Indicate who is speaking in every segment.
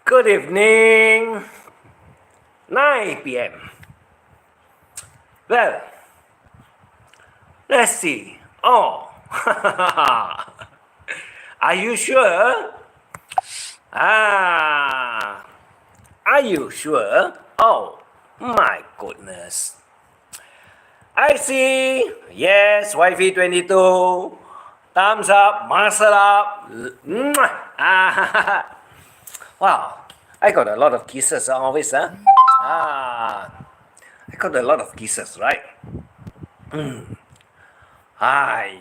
Speaker 1: Good evening. 9 p.m. Well, let's see. Oh, are you sure? Are you sure? Oh, my goodness. I see. Yes, YV22. Thumbs up, muscle up. Wow, I got a lot of kisses always, huh? I got a lot of kisses, right?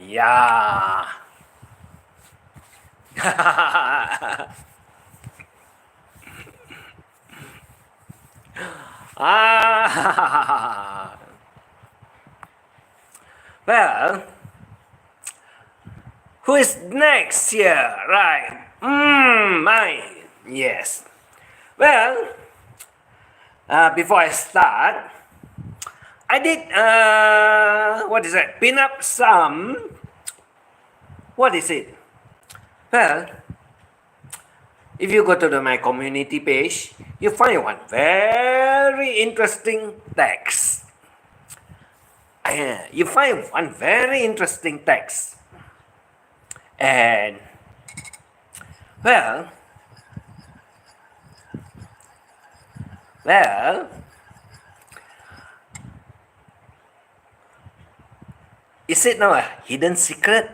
Speaker 1: Yeah. Ah. Well, who is next here? Right. Mine. Yes. Well, before I start, I did, what is that? Pin up some, what is it? Well, if you go to my community page, you find one very interesting text. You find one very interesting text. And, well, is it now a hidden secret?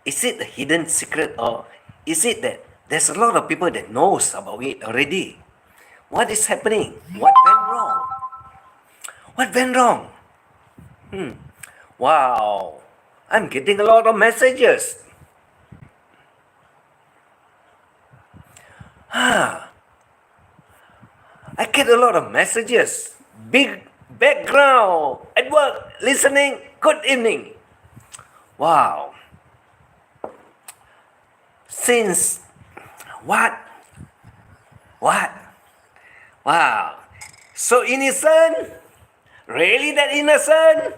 Speaker 1: Is it a hidden secret, or is it that there's a lot of people that knows about it already? What is happening? What went wrong? What went wrong? Wow, I'm getting a lot of messages. I get a lot of messages. Big background at work, listening. Good evening. Wow. Since what? Wow. So innocent? Really that innocent?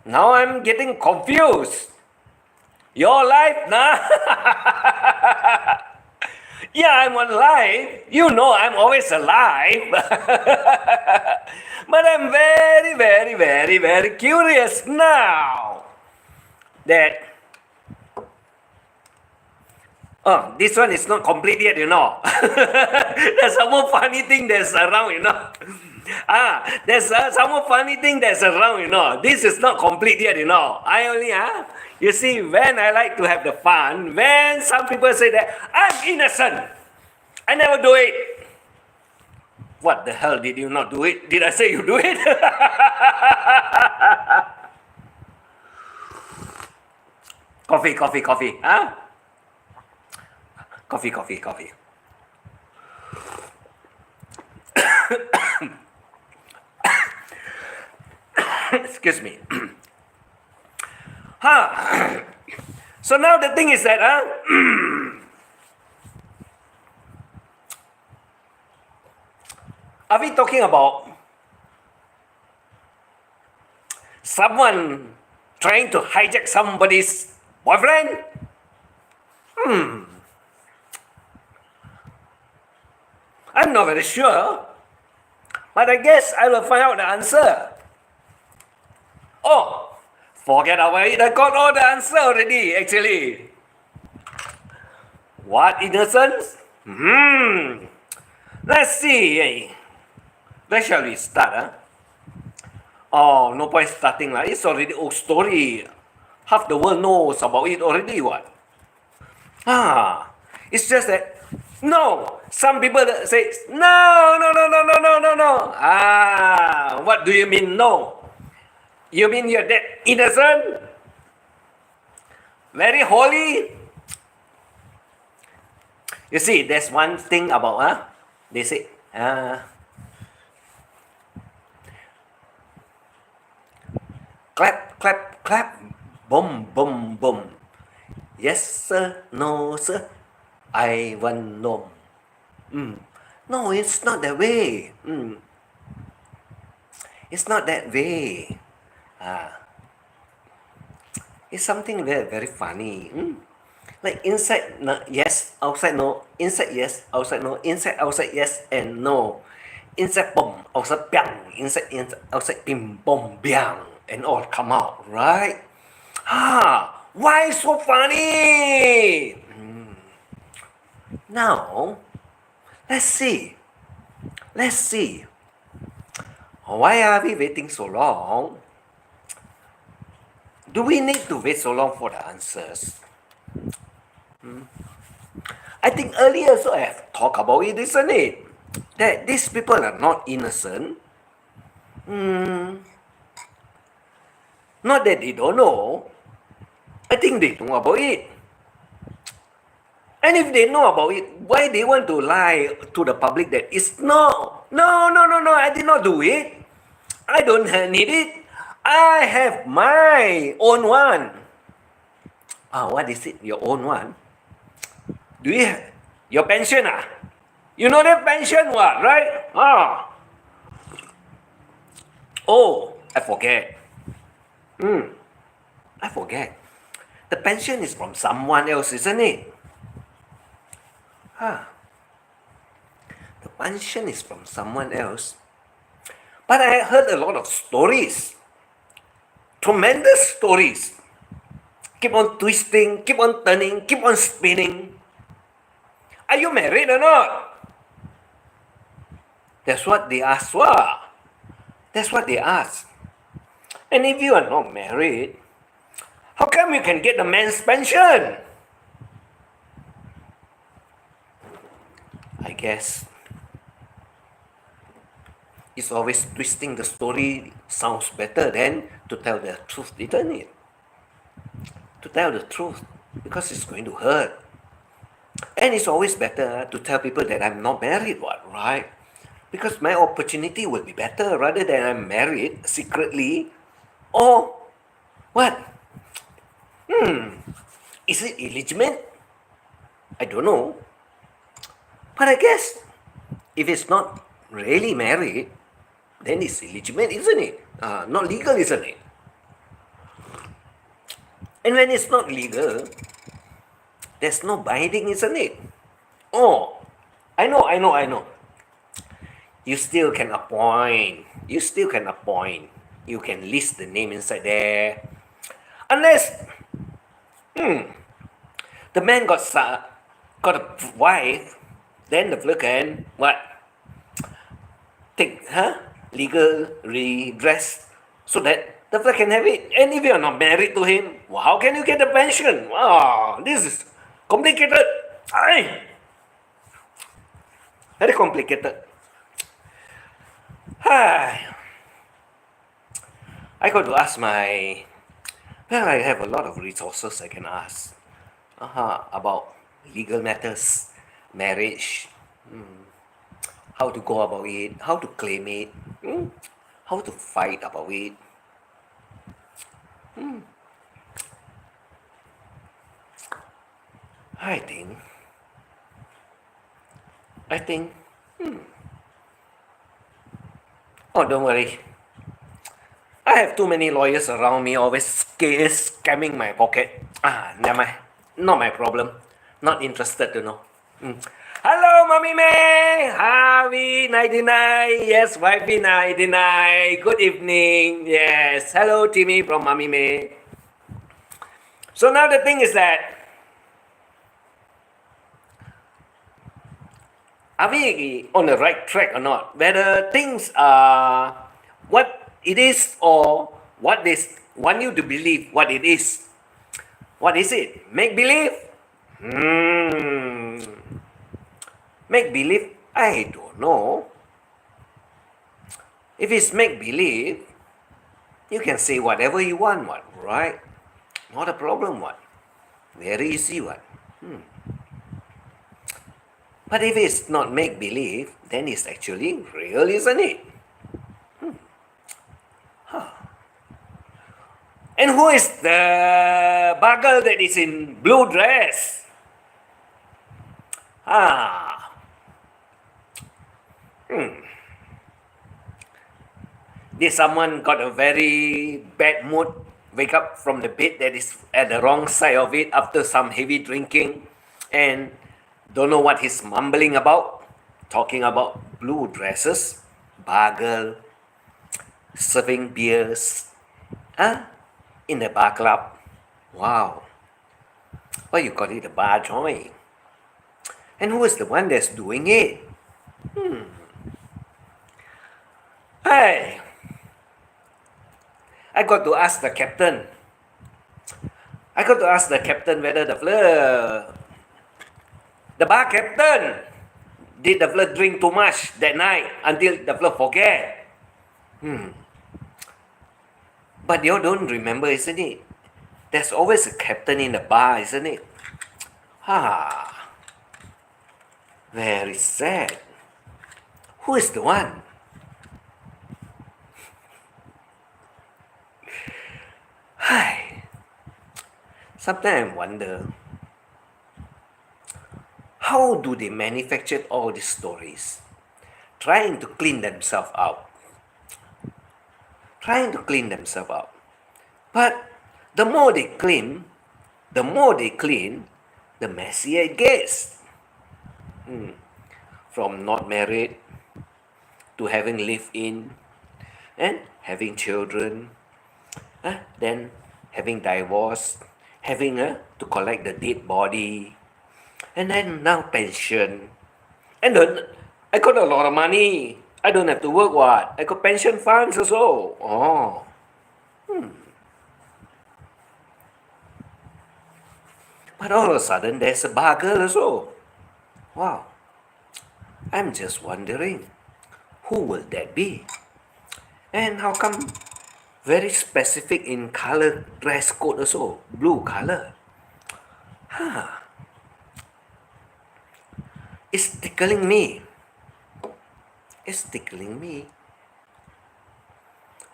Speaker 1: Now I'm getting confused. Your life, nah? Yeah, I'm on live. You know I'm always alive. But I'm very, very, very, very curious now that, oh, this one is not complete yet, you know. There's some more funny thing that's around, you know. There's some more funny thing that's around, you know. This is not complete yet, you know. I only, you see, when I like to have the fun, when some people say that I'm innocent, I never do it. What the hell did you not do it? Did I say you do it? Coffee, huh? Coffee. Excuse me. So now the thing is that, are we talking about someone trying to hijack somebody's boyfriend? I'm not very sure, but I guess I will find out the answer. Oh, forget about it. I got all the answer already, actually. What innocence? Let's see. Where shall we start? Oh, no point starting. It's already old story. Half the world knows about it already. What? It's just that, no. Some people say, no. What do you mean, no? You mean you're that innocent? Very holy? You see, there's one thing about, they say, clap, boom. Yes sir, no sir, I want no. No, it's not that way. It's not that way. It's something very, very funny. Like inside, no, yes, outside, no. Inside, yes, outside, no. Inside, outside, yes, and no. Inside, boom, outside, bang. Inside, outside, bim, boom, bang. And all come out, right? Why so funny? Now, let's see. Let's see. Why are we waiting so long? Do we need to wait so long for the answers? I think earlier so I have talked about it, isn't it? That these people are not innocent. Not that they don't know. I think they know about it. And if they know about it, why they want to lie to the public that it's no, I did not do it. I don't need it. I have my own one. What is it? Your own one? Do you have your pension? You know that pension what, right? Oh, I forget. I forget. The pension is from someone else, isn't it? The pension is from someone else. But I heard a lot of stories. Tremendous stories. Keep on twisting, keep on turning, keep on spinning. Are you married or not? That's what they ask. That's what they ask. And if you are not married, how come you can get the man's pension? I guess it's always twisting the story sounds better than to tell the truth, isn't it? To tell the truth, because it's going to hurt. And it's always better to tell people that I'm not married, right? Because my opportunity will be better rather than I'm married secretly. Or what? Is it illegitimate? I don't know. But I guess if it's not really married, then it's illegitimate, isn't it? Not legal, isn't it? And when it's not legal, there's no binding, isn't it? Oh, I know. You still can appoint. You can list the name inside there. Unless, the man got a wife, then the fella can, what? Take, legal redress so that the fella can have it. And if you're not married to him, well, how can you get the pension? This is complicated. Very complicated. I got to ask I have a lot of resources I can ask about legal matters, marriage, how to go about it, how to claim it, how to fight about it. I think, oh, don't worry. I have too many lawyers around me always scamming my pocket. Never mind. Not my problem. Not interested to know. Hello, Mommy May. Harvey 99. Yes, Wifey 99. Good evening. Yes. Hello, Timmy from Mommy May. So now the thing is that, are we on the right track or not? Whether things are what it is or what they want you to believe what it is. What is it? Make believe? Make believe? I don't know. If it's make believe, you can say whatever you want, right? Not a problem, Very easy, But if it's not make believe, then it's actually real, isn't it? And who is the bagel that is in blue dress? This someone got a very bad mood, wake up from the bed that is at the wrong side of it after some heavy drinking and don't know what he's mumbling about, talking about blue dresses, bar girl, serving beers, in the bar club. Wow. Why you call it a bar joint? And who is the one that's doing it? Hey, I got to ask the captain. Whether the bar captain, did the fella drink too much that night until the fella forget? But you don't remember, isn't it? There's always a captain in the bar, isn't it? Very sad. Who is the one? Sometimes I wonder, how do they manufacture all these stories? Trying to clean themselves out. But the more they clean, the messier it gets. From not married to having lived in and having children, then having divorced, having to collect the dead body, and then now pension. And then I got a lot of money. I don't have to work what? I got pension funds also. But all of a sudden there's a bar girl also. Wow. I'm just wondering, who will that be? And how come very specific in color, dress code also, blue color? It's tickling me.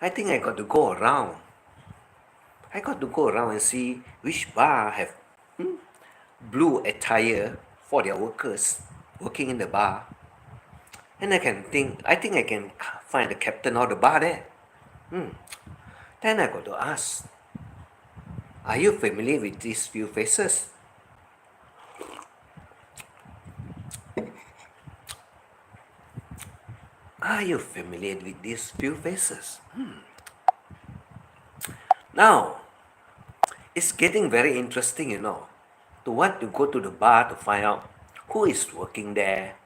Speaker 1: I think I got to go around. And see which bar have blue attire for their workers working in the bar. And I think I can find the captain of the bar there. Then I got to ask, are you familiar with these few faces? Now, it's getting very interesting, to want to go to the bar to find out who is working there,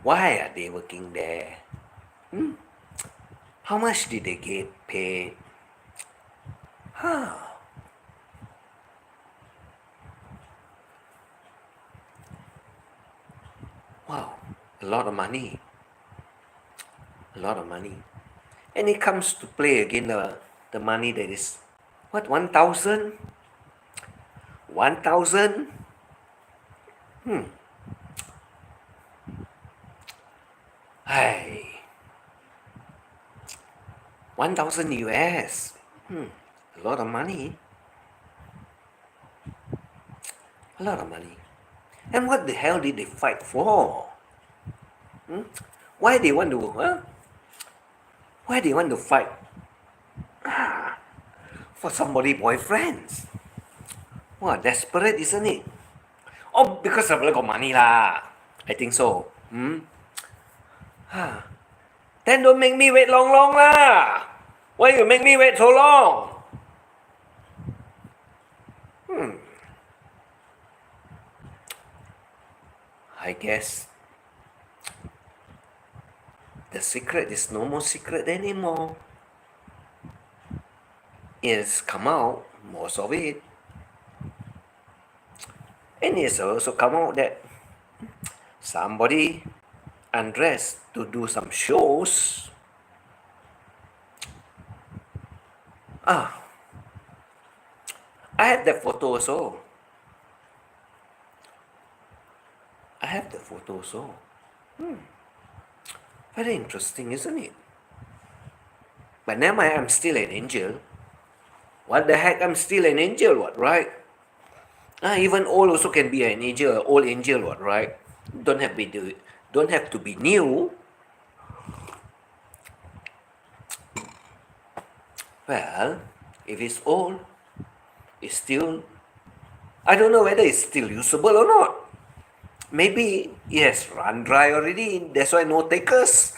Speaker 1: why are they working there, how much did they get paid. Wow, a lot of money. And it comes to play again the money that is, what, 1,000? 1,000? Hey, 1,000 US. A lot of money. And what the hell did they fight for? Why they want to fight for somebody boyfriends? Wow, desperate, isn't it? Oh, because of lack of money lah. I think so. Then don't make me wait long lah. Why you make me wait so long? I guess the secret is no more secret anymore. It's come out, most of it. And it's also come out that somebody undressed to do some shows. I have that photo also. Very interesting, isn't it? But never mind, I'm still an angel. What the heck, I'm still an angel, what, right? Even old also can be an angel, old angel, what, right? Don't have to be new. Well, if it's old, it's still, I don't know whether it's still usable or not. Maybe it has run dry already, that's why no takers.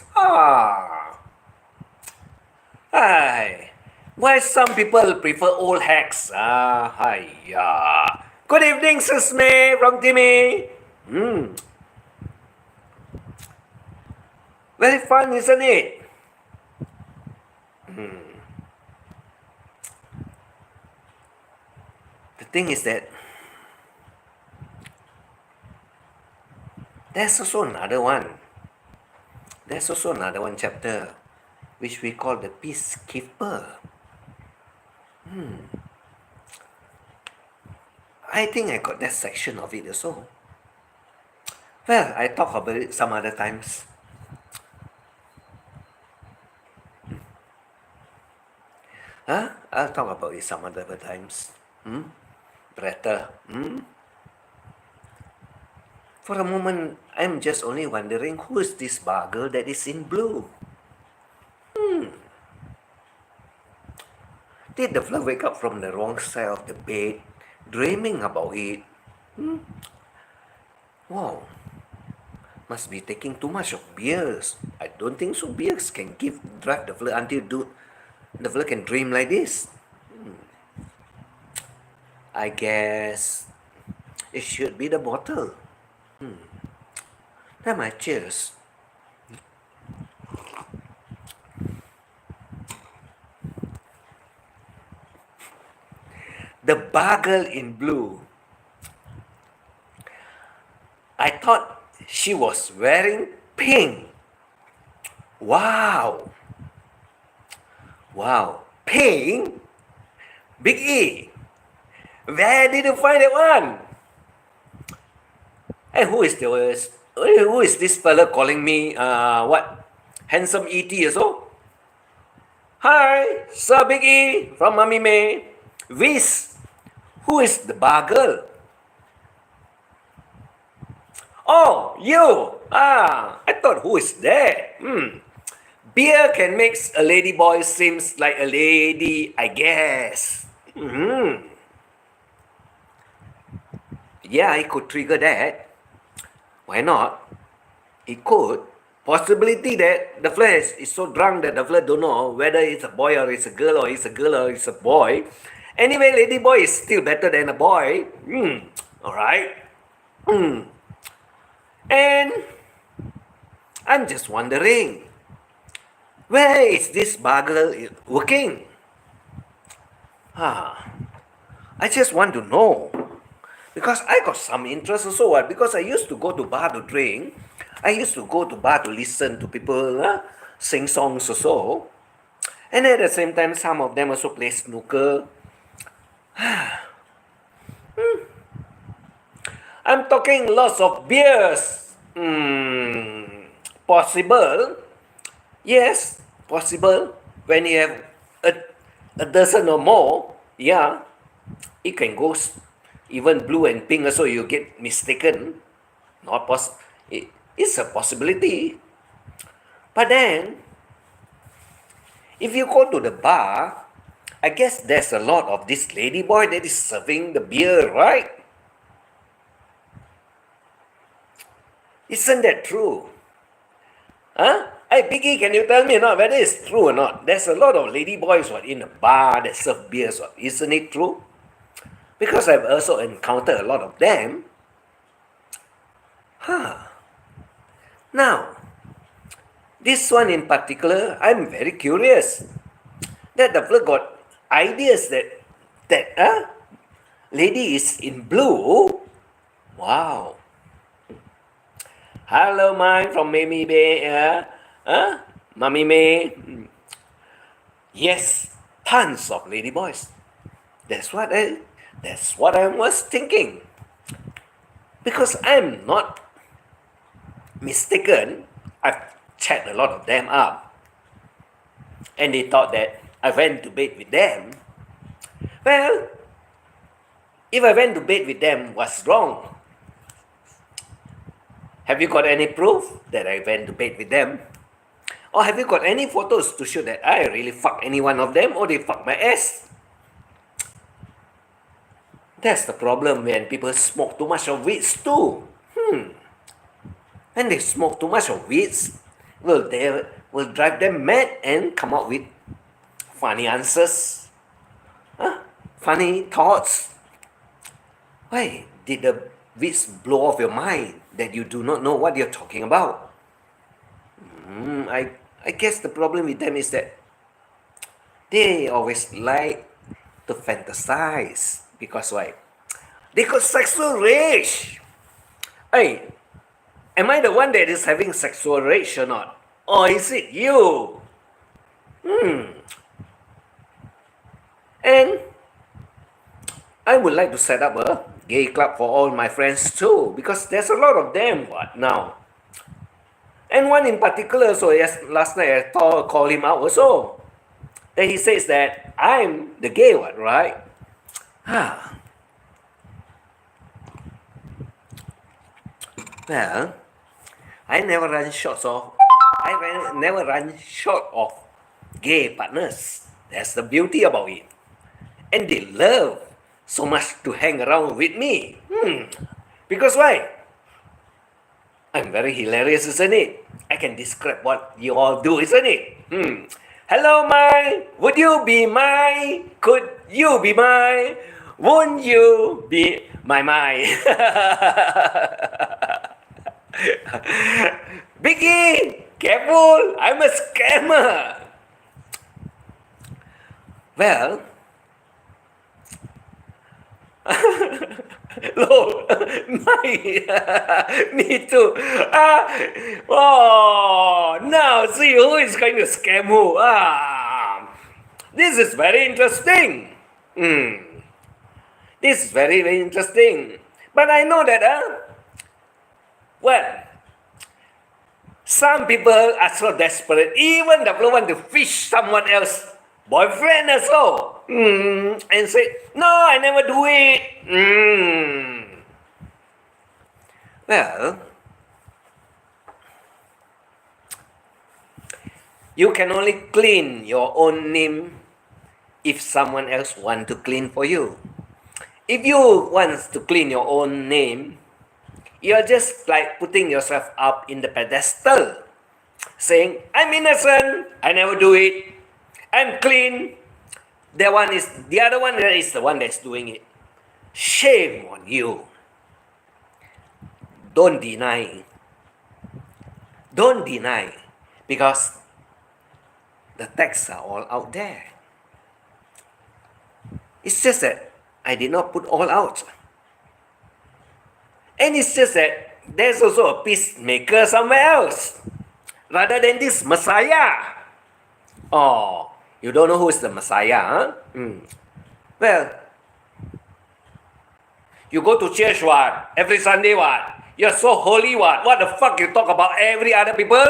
Speaker 1: Why some people prefer old hacks? Good evening, Sis May from Timmy. Very fun, isn't it? The thing is that there's also another one. There's also another one chapter which we call the Peacekeeper. I think I got that section of it also. Well, I talk about it some other times. I'll talk about it some other times. Better. For a moment, I'm just only wondering who is this bar girl that is in blue? Did the fella wake up from the wrong side of the bed, dreaming about it? Wow. Must be taking too much of beers. I don't think so. Beers can drive the fella until the fella can dream like this. I guess it should be the bottle. Now my cheers. The bar girl in blue. I thought she was wearing pink. Wow. Pink? Big E. Where did you find that one? And who is this fella calling me, handsome E.T. also? Hi, Sir Big E from Mummy May. Whis, who is the bar girl? Oh, you! I thought who is that? Beer can make a lady boy seems like a lady, I guess. Yeah, it could trigger that. Why not? It could. Possibility that the fella is so drunk that the fella don't know whether it's a boy or it's a girl or it's a girl or it's a boy. Anyway, lady boy is still better than a boy. Alright. And I'm just wondering, where is this bar girl working? I just want to know. Because I got some interest also. Because I used to go to bar to drink. I used to go to bar to listen to people sing songs also. And at the same time, some of them also play snooker. I'm talking lots of beers. Possible. Yes, possible. When you have a dozen or more, yeah, it can go even blue and pink also, you get mistaken. It's a possibility. But then, if you go to the bar, I guess there's a lot of this lady boy that is serving the beer, right? Isn't that true? Hey, Biggie, can you tell me whether it's true or not? There's a lot of lady boys in a bar that serve beers. Isn't it true? Because I've also encountered a lot of them. Now, this one in particular, I'm very curious. That the fella got ideas that lady is in blue. Wow. Hello, mine from Mummy May. Mummy May. Yes, tons of lady boys. That's what I was thinking. Because I'm not mistaken, I've chatted a lot of them up. And they thought that I went to bed with them. Well, if I went to bed with them, what's wrong? Have you got any proof that I went to bed with them? Or have you got any photos to show that I really fucked any one of them or they fucked my ass? That's the problem when people smoke too much of weeds too. When they smoke too much of weeds, they will drive them mad and come up with funny answers, funny thoughts. Why did the weeds blow off your mind that you do not know what you're talking about? I guess the problem with them is that they always like to fantasize because why? They got sexual rage. Hey, am I the one that is having sexual rage or not? Or is it you? And I would like to set up a gay club for all my friends too, because there's a lot of them now. And one in particular, so yes, last night I called him out also. Then he says that I'm the gay one, right? Well, I never run short of gay partners. That's the beauty about it. And they love so much to hang around with me. Because why? I'm very hilarious, isn't it? I can describe what you all do, isn't it? Hello, my. Would you be my? Could you be my? Won't you be my? Biggie, careful! I'm a scammer. Well, Lord, me too. Now see who is going to scam who. This is very interesting. This is very, very interesting. But I know that, some people are so desperate, even they want to fish someone else boyfriend as well, and say, no, I never do it. Well, you can only clean your own name if someone else wants to clean for you. If you want to clean your own name, you're just like putting yourself up in the pedestal, saying, I'm innocent, I never do it, I'm clean. The other one is the one that's doing it. Shame on you. Don't deny. Don't deny, because the texts are all out there. It's just that I did not put all out. And it's just that there's also a peacemaker somewhere else, rather than this Messiah. Oh, you don't know who is the Messiah, huh? Well, you go to church, what? Every Sunday, what? You're so holy, what? What the fuck you talk about every other people?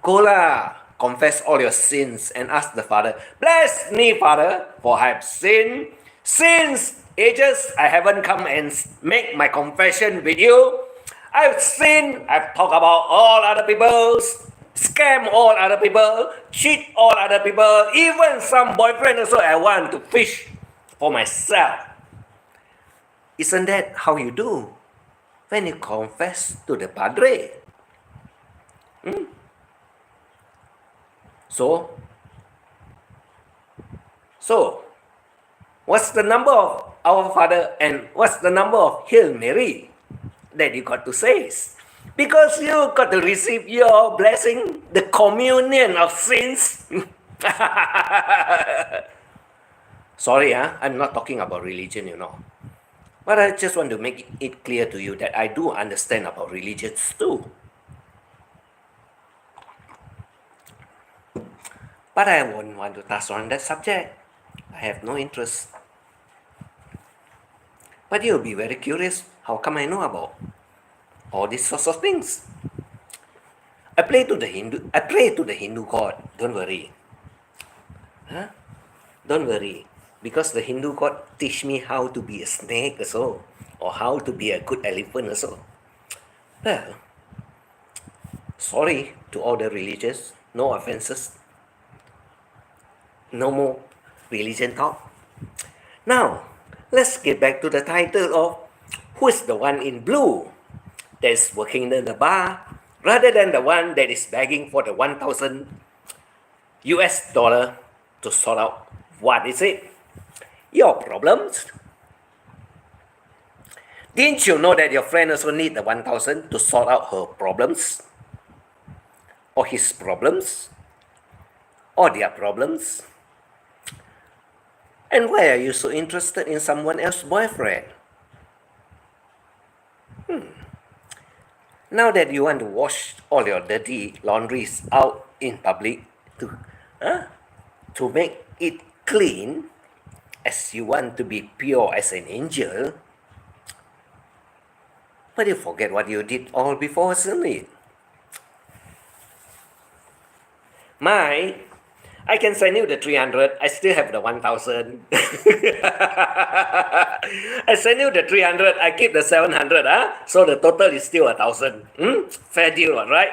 Speaker 1: Go lah, confess all your sins and ask the Father, bless me, Father, for I have sinned. Since ages, I haven't come and make my confession with you. I've sinned, I've talked about all other people's, scam all other people, cheat all other people, even some boyfriend also I want to fish for myself. Isn't that how you do when you confess to the Padre? So, what's the number of Our Father and what's the number of Hail Mary that you got to say? Because you got to receive your blessing, the communion of sins. Sorry, I'm not talking about religion, But I just want to make it clear to you that I do understand about religions too. But I won't want to touch on that subject. I have no interest. But you'll be very curious, how come I know about all these sorts of things? I pray to the Hindu God. Don't worry. Don't worry. Because the Hindu God teach me how to be a snake also, or how to be a good elephant also. Well, sorry to all the religious, no offenses. No more religion talk. Now, let's get back to the title of who is the one in blue that is working in the bar rather than the one that is begging for the 1,000 US dollar to sort out what is it? Your problems. Didn't you know that your friend also need the 1,000 to sort out her problems? Or his problems? Or their problems? And why are you so interested in someone else's boyfriend? Now that you want to wash all your dirty laundries out in public to make it clean, as you want to be pure as an angel, but you forget what you did all before, isn't it? I can send you the 300. I still have the 1,000. I send you the 300. I keep the 700. So the total is still 1,000. Fair deal, right?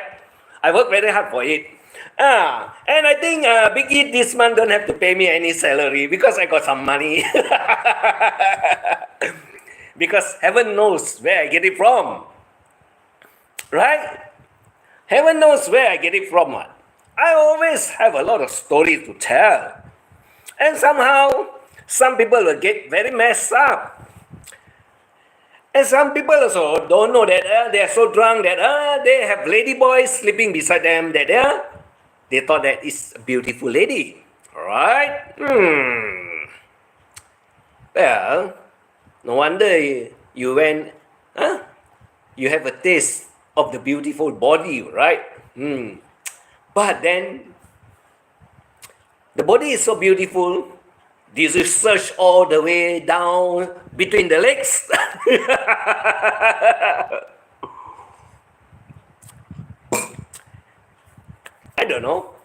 Speaker 1: I work very hard for it. And I think Big E this month don't have to pay me any salary because I got some money. Because heaven knows where I get it from. Right? Heaven knows where I get it from. What? I always have a lot of stories to tell. And somehow, some people will get very messed up. And some people also don't know that they are so drunk that they have lady boys sleeping beside them, that they thought that it's a beautiful lady. Right? Well, no wonder you went, you have a taste of the beautiful body, right? But then, the body is so beautiful. Did you search all the way down between the legs? I don't know.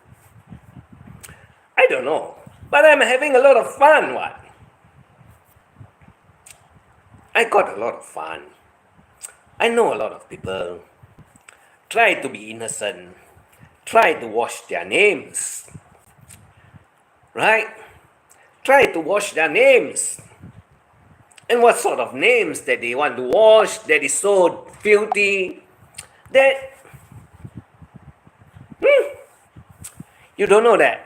Speaker 1: But I'm having a lot of fun, what? I got a lot of fun. I know a lot of people try to be innocent, try to wash their names, right? Try to wash their names. And what sort of names that they want to wash that is so filthy that you don't know that?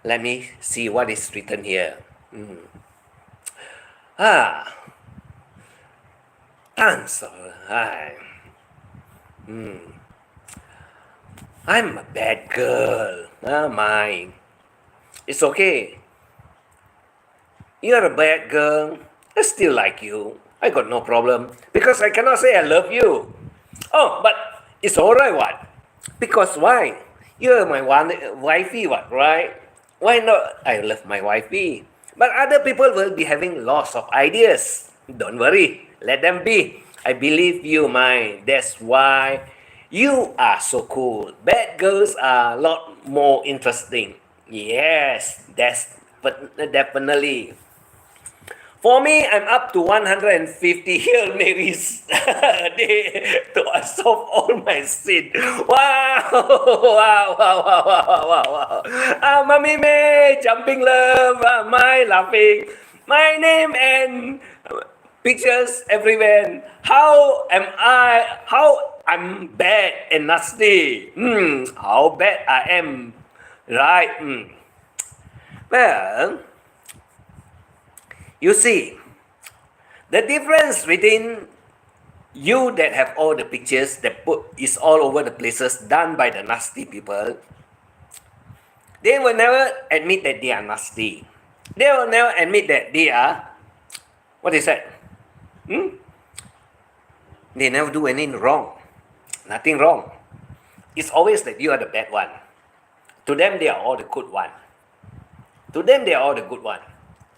Speaker 1: Let me see what is written here. Answer. I'm a bad girl. Mine. It's okay. You're a bad girl. I still like you. I got no problem. Because I cannot say I love you. Oh, but it's alright, what? Because why? You're my wifey, what, right? Why not? I love my wifey. But other people will be having lots of ideas. Don't worry. Let them be. I believe you, mine. That's why you are so cool. Bad girls are a lot more interesting. Yes, that's definitely. For me, I'm up to 150 Hail Marys a day to absolve all my sin. Wow! Wow. Mommy May, jumping love, my laughing, my name and pictures everywhere. How I'm bad and nasty. How bad I am. Right? Well, you see, the difference between you that have all the pictures that is all over the places done by the nasty people, they will never admit that they are nasty. They will never admit that they are, what is that? They never do anything wrong. Nothing wrong. It's always that you are the bad one. To them, they are all the good one.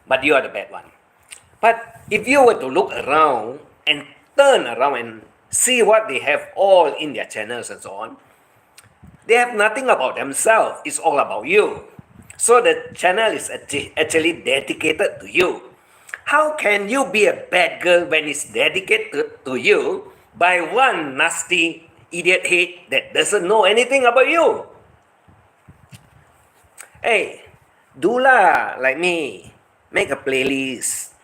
Speaker 1: But you are the bad one. But if you were to look around and turn around and see what they have all in their channels and so on, they have nothing about themselves. It's all about you. So the channel is actually dedicated to you. How can you be a bad girl when it's dedicated to you by one nasty idiot head that doesn't know anything about you? Hey, Do lah, like me. Make a playlist.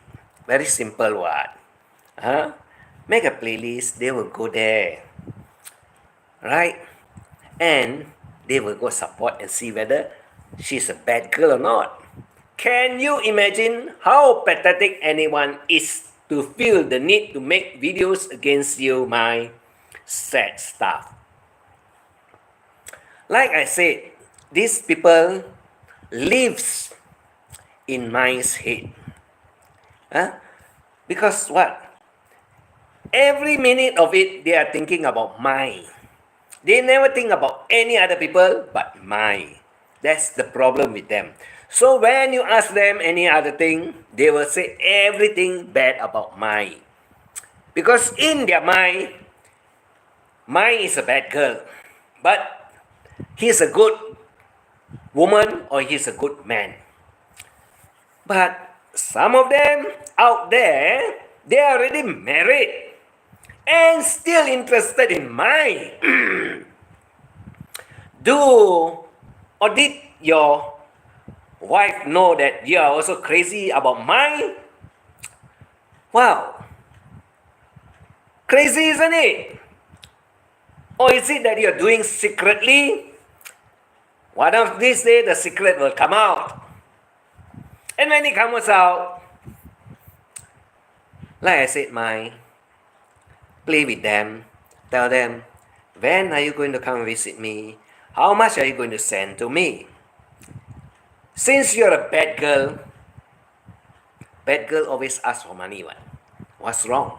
Speaker 1: Very simple what? Huh? Make a playlist, they will go there. Right? And they will go support and see whether she's a bad girl or not. Can you imagine how pathetic anyone is to feel the need to make videos against you, my sad stuff? Like I said, these people lives in my head. Huh? Because what? Every minute of it, they are thinking about mine. They never think about any other people but mine. That's the problem with them. So when you ask them any other thing, they will say everything bad about mine. Because in their mind, mine is a bad girl. But he's a good woman or he's a good man. But some of them out there, they are already married and still interested in mine. Do or did your wife know that you are also crazy about mine? Wow. Crazy, isn't it? Or is it that you are doing secretly? One of these days, the secret will come out. And when it comes out, like I said, play with them, tell them, when are you going to come visit me? How much are you going to send to me? Since you're a bad girl always asks for money. What's wrong?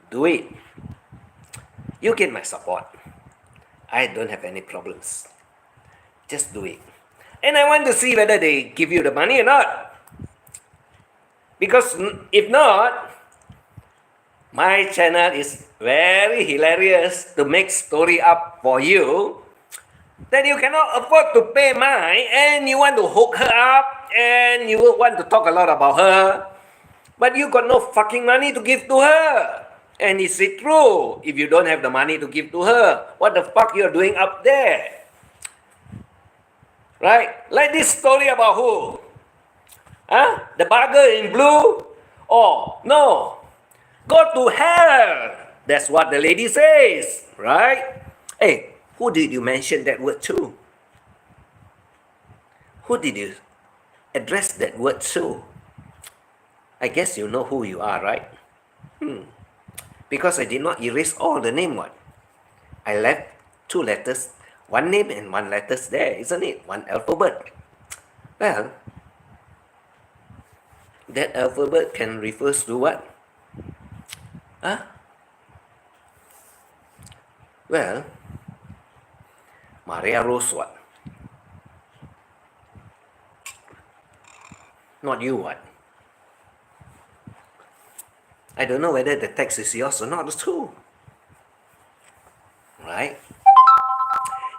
Speaker 1: Do it. You get my support. I don't have any problems. Just do it. And I want to see whether they give you the money or not. Because if not, my channel is very hilarious to make story up for you that you cannot afford to pay mine and you want to hook her up and you want to talk a lot about her, but you got no fucking money to give to her. And is it true? If you don't have the money to give to her, what the fuck you're doing up there? Right? Like this story about who? Huh? The bugger in blue? Oh, no. Go to hell. That's what the lady says. Right? Hey, who did you mention that word to? Who did you address that word to? I guess you know who you are, right? Because I did not erase all the name one. I left 2 letters, one name and 1 letters there, isn't it? 1 alphabet. Well, that alphabet can refer to what? Huh? Well, Maria Rose what? Not you what? I don't know whether the text is yours or not too. Right?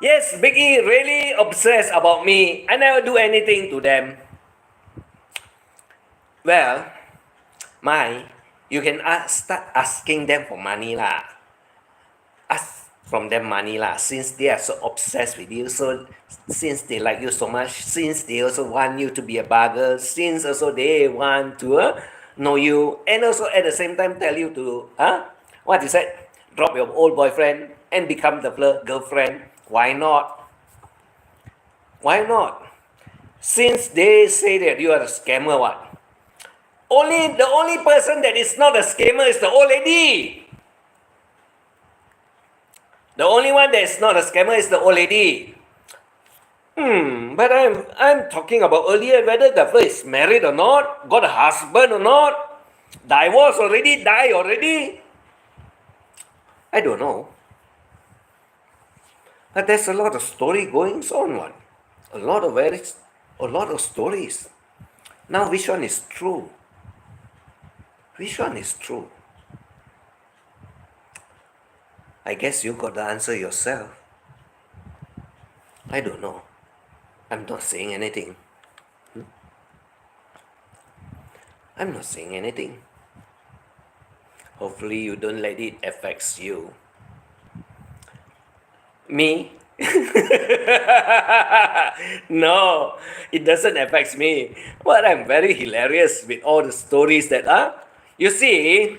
Speaker 1: Yes, Biggie really obsessed about me. I never do anything to them. Well, you can start asking them for money lah. Ask from them money lah. Since they are so obsessed with you, so since they like you so much, since they also want you to be a bugger, since also they want to know you, and also at the same time tell you to what you said, drop your old boyfriend and become the girlfriend. Why not? Why not? Since they say that you are a scammer, what? The only person that is not a scammer is the old lady. The only one that is not a scammer is the old lady. But I'm talking about earlier whether the fellow is married or not, got a husband or not, divorced already, died already. I don't know. But there's a lot of story going on, one. A lot of stories. Now which one is true? Which one is true? I guess you got the answer yourself. I don't know. I'm not saying anything. I'm not saying anything. Hopefully you don't let it affect you. Me, No, it doesn't affect me. But I'm very hilarious with all the stories that are. You see,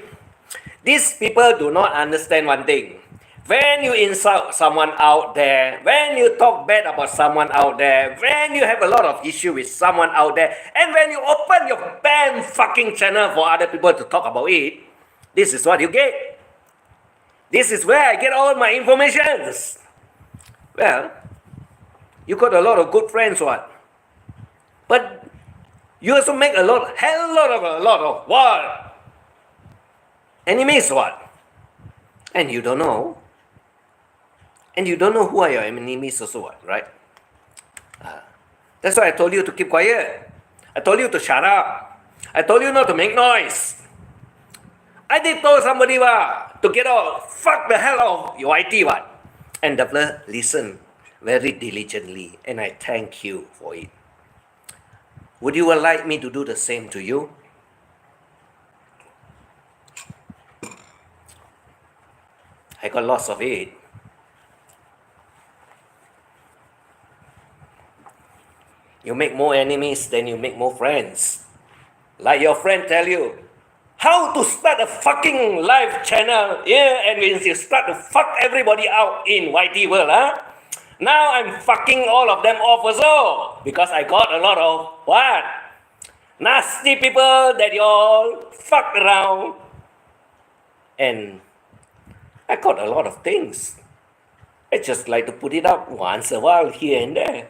Speaker 1: these people do not understand one thing. When you insult someone out there, when you talk bad about someone out there, when you have a lot of issue with someone out there, and when you open your damn fucking channel for other people to talk about it, this is what you get. This is where I get all my information. Well, you got a lot of good friends, what? But you also make a lot of what? Enemies, what? And you don't know. And you don't know who are your enemies also, what, right? That's why I told you to keep quiet. I told you to shut up. I told you not to make noise. I did tell somebody to get out, fuck the hell out of your IT, what? And the fella listened very diligently, and I thank you for it. Would you like me to do the same to you? I got lots of it. You make more enemies than you make more friends. Like your friend tell you, how to start a fucking live channel, yeah, and when you start to fuck everybody out in YT world, huh? Now I'm fucking all of them off also, because I got a lot of, what? Nasty people that you all fucked around. And I got a lot of things. I just like to put it up once a while here and there.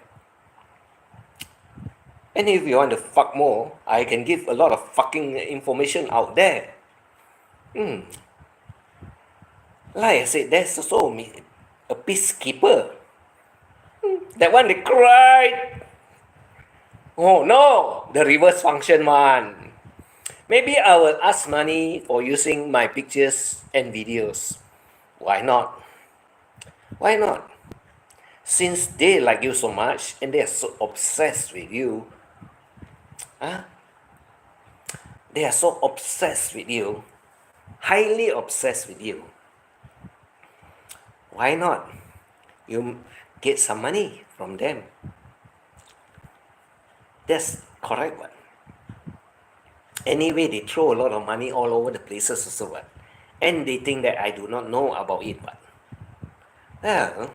Speaker 1: And if you want to fuck more, I can give a lot of fucking information out there. Like I said, there's also a peacekeeper. That one they cried. Oh no, the reverse function one. Maybe I will ask money for using my pictures and videos. Why not? Why not? Since they like you so much and they are so obsessed with you, they are so obsessed with you, highly obsessed with you. Why not? You get some money from them. That's correct one. Anyway, they throw a lot of money all over the places also one. And they think that I do not know about it one. Well,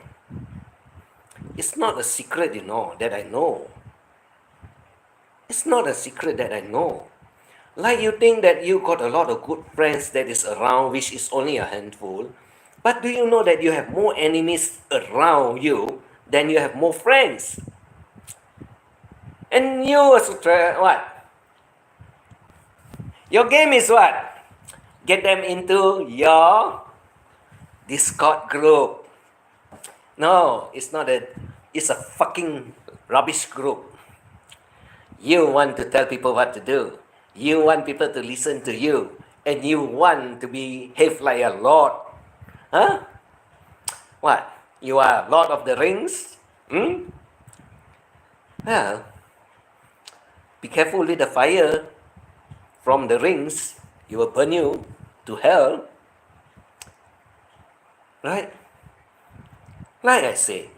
Speaker 1: it's not a secret, that I know. It's not a secret that I know. Like you think that you got a lot of good friends that is around, which is only a handful. But do you know that you have more enemies around you than you have more friends? And you also try, what? Your game is what? Get them into your Discord group. No, it's not it's a fucking rubbish group. You want to tell people what to do. You want people to listen to you. And you want to behave like a lord. Huh? What? You are Lord of the Rings? Well, be careful with the fire from the rings. It will burn you to hell. Right? Like I say,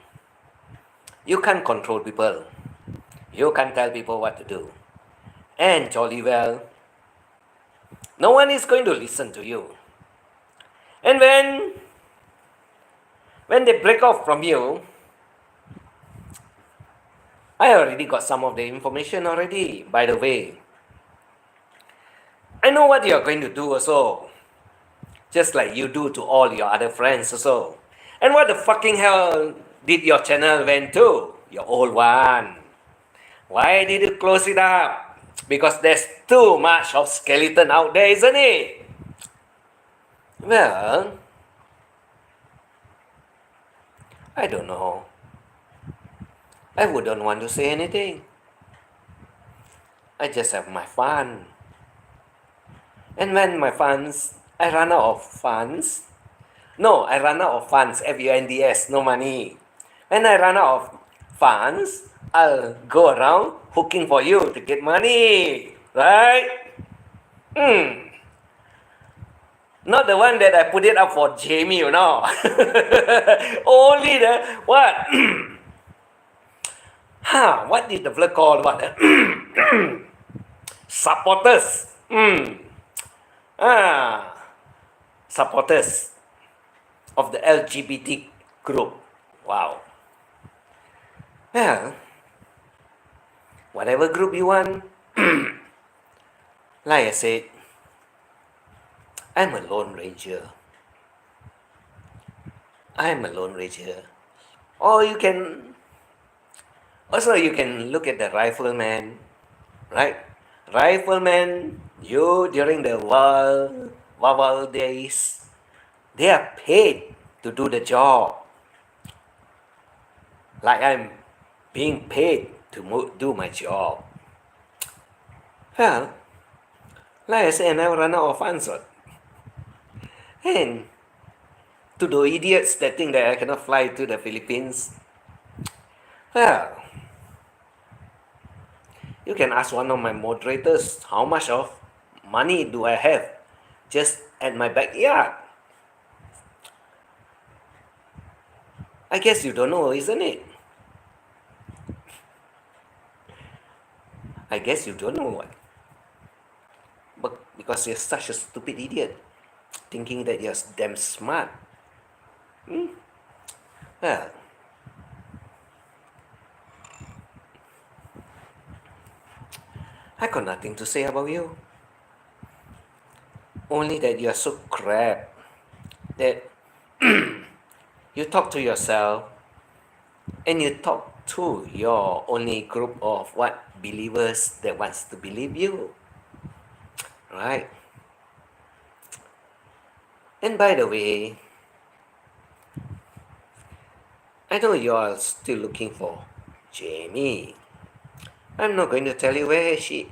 Speaker 1: you can't control people. You can't tell people what to do. And jolly well, no one is going to listen to you. And when they break off from you, I already got some of the information already, by the way. I know what you're going to do also. Just like you do to all your other friends also. And what the fucking hell did your channel went to? Your old one. Why did you close it up? Because there's too much of skeleton out there, isn't it? Well, I don't know. I wouldn't want to say anything. I just have my fun. And when I run out of funds. No, I run out of funds, FUNDS, no money. When I run out of funds, I'll go around hooking for you to get money, right? Not the one that I put it up for Jamie, you know. Only the what? What did the fella call what? Supporters. Ah, supporters of the LGBT group. Wow. Well, whatever group you want, like I said, I'm a lone ranger. I'm a lone ranger. Or you can also you can look at the rifleman, right? Rifleman, you during the war days, they are paid to do the job. Like I'm being paid to do my job. Well, like I said, I never run out of answer. And to the idiots that think that I cannot fly to the Philippines, well, you can ask one of my moderators how much of money do I have just at my backyard. I guess you don't know, isn't it? I guess you don't know what. But because you're such a stupid idiot, thinking that you're damn smart. Well, I got nothing to say about you. Only that you're so crap that you talk to yourself and you talk to your only group of what believers that wants to believe you. Right? And by the way, I know you are still looking for Jamie. I'm not going to tell you where he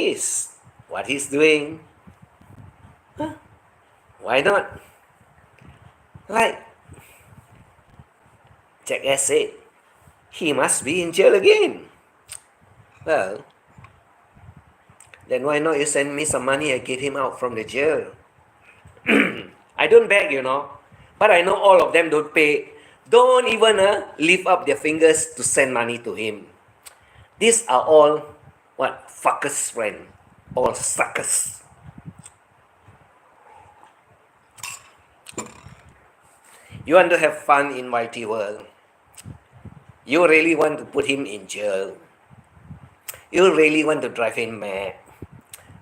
Speaker 1: is, what he's doing. Huh? Why not? Like Jackass said, he must be in jail again. Well, then why not you send me some money and get him out from the jail? I don't beg, but I know all of them don't pay. Don't even lift up their fingers to send money to him. These are all what fuckers, friend, all suckers. You want to have fun in YT world. You really want to put him in jail. You really want to drive him mad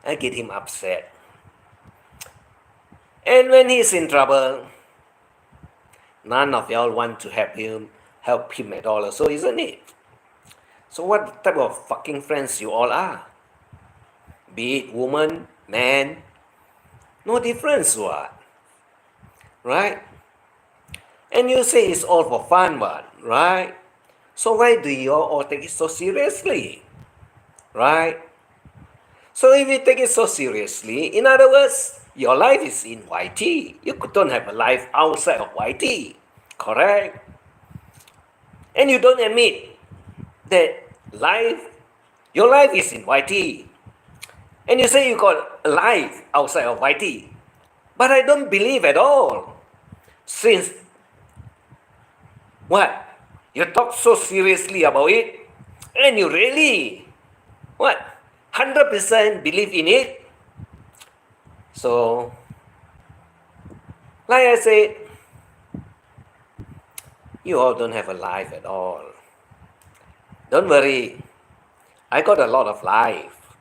Speaker 1: and get him upset. And when he's in trouble, none of y'all want to help him at all. So isn't it? So what type of fucking friends you all are? Be it woman, man, no difference what? Right? And you say it's all for fun what? Right? So why do you all take it so seriously? Right? So if you take it so seriously, in other words, your life is in YT. You don't have a life outside of YT. Correct? And you don't admit that your life is in YT. And you say you got a life outside of YT. But I don't believe at all. Since, what? You talk so seriously about it, and you really, 100% believe in it? So, like I said, you all don't have a life at all. Don't worry, I got a lot of life.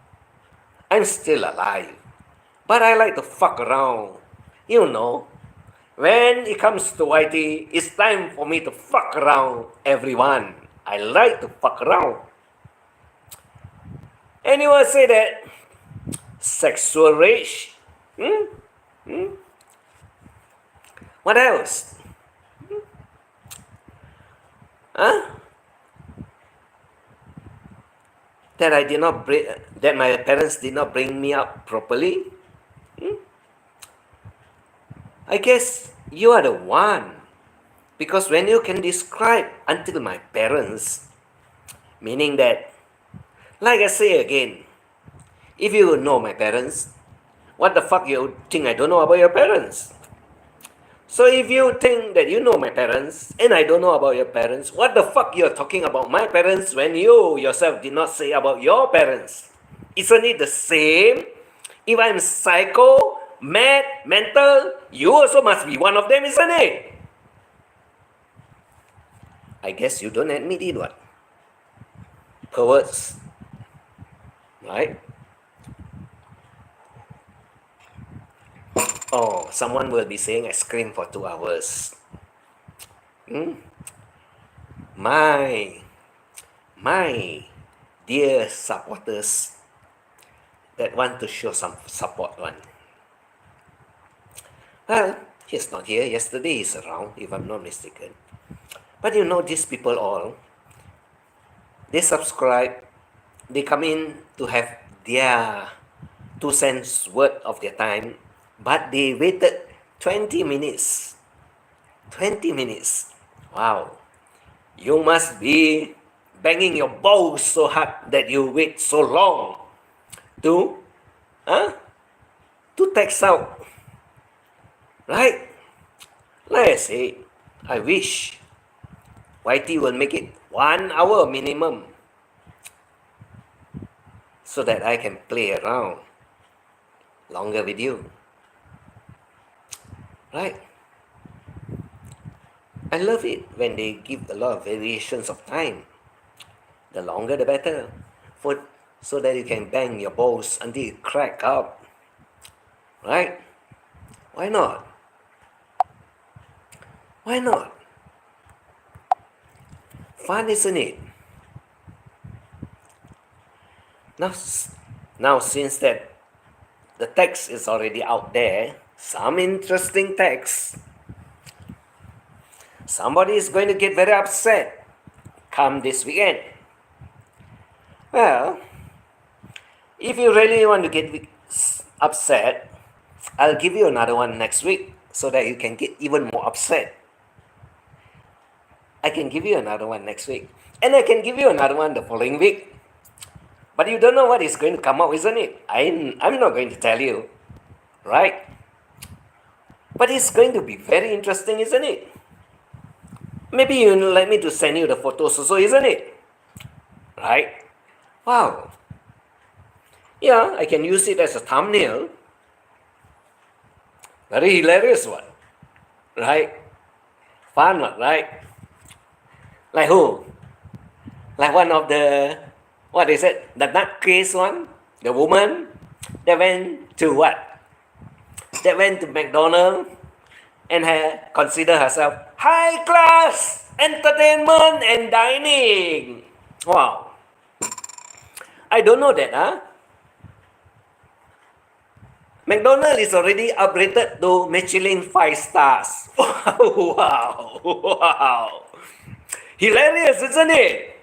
Speaker 1: I'm still alive, but I like to fuck around. When it comes to YT, it's time for me to fuck around everyone. I like to fuck around. Anyone say that sexual rage? What else? That my parents did not bring me up properly? I guess you are the one. Because when you can describe until my parents, meaning that, like I say again, if you know my parents, What the fuck you think I don't know about your parents? So if you think that you know my parents and I don't know about your parents, what the fuck you're talking about my parents when you yourself did not say about your parents? Isn't it the same? If I'm psycho, mad, mental, you also must be one of them, isn't it? I guess you don't admit it, what? Perverts, right? Oh, someone will be saying I screamed for 2 hours. My, my dear supporters that want to show some support one. Well, he's not here. Yesterday he's around, if I'm not mistaken. But you know, these people all, they subscribe, they come in to have their 2 cents worth of their time, but they waited 20 minutes. 20 minutes. Wow. You must be banging your balls so hard that you wait so long to, to text out. Right? Like I say, I wish YT will make it 1 hour minimum so that I can play around longer with you. Right? I love it when they give a lot of variations of time. The longer the better. So that you can bang your balls until you crack up. Right? Why not? Why not? Fun, isn't it? Now since that the text is already out there, some interesting text, somebody is going to get very upset come this weekend. Well, if you really want to get upset, I'll give you another one next week so that you can get even more upset. I can give you another one next week. And I can give you another one the following week. But you don't know what is going to come out, isn't it? I'm not going to tell you. Right? But it's going to be very interesting, isn't it? Maybe you let me to send you the photos also, isn't it? Right? Wow. Yeah, I can use it as a thumbnail. Very hilarious one. Right? Fun one, right? Like who? Like one of the, what is it? The nutcase one? The woman that went to what? That went to McDonald's and consider herself high class entertainment and dining. Wow. I don't know that, huh? McDonald's is already upgraded to Michelin 5 stars. Wow. Wow. Hilarious, isn't it?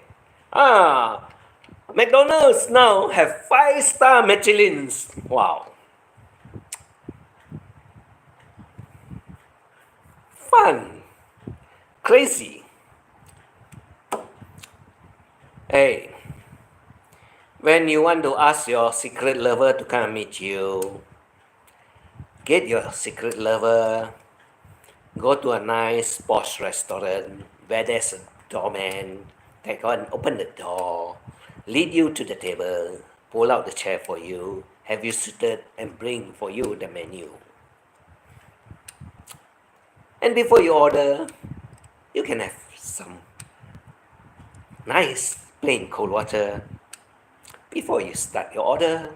Speaker 1: McDonald's now have 5-star Michelins. Wow. Fun. Crazy. Hey, when you want to ask your secret lover to come meet you, get your secret lover, go to a nice posh restaurant where there's a doorman that can open the door, lead you to the table, pull out the chair for you, have you seated and bring for you the menu. And before you order, you can have some nice plain cold water before you start your order.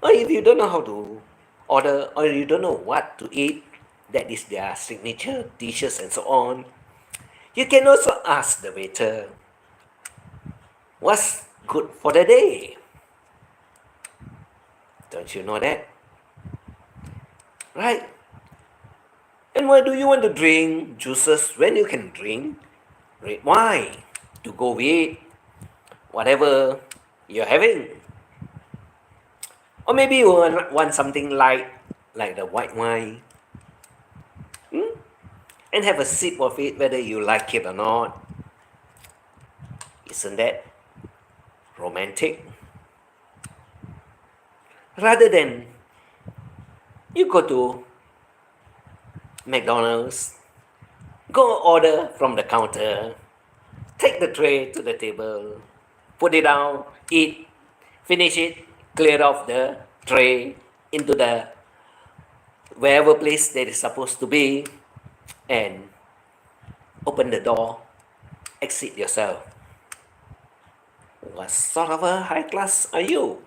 Speaker 1: Or if you don't know how to order or you don't know what to eat, that is their signature dishes and so on, you can also ask the waiter, what's good for the day? Don't you know that? Right? And why do you want to drink juices when you can drink red wine to go with whatever you're having? Or maybe you want something light, like the white wine, and have a sip of it whether you like it or not. Isn't that romantic? Rather than You go to McDonald's, go order from the counter, take the tray to the table, put it down, eat, finish it, clear off the tray into the wherever place that is supposed to be, and open the door, exit yourself. What sort of a high class are you?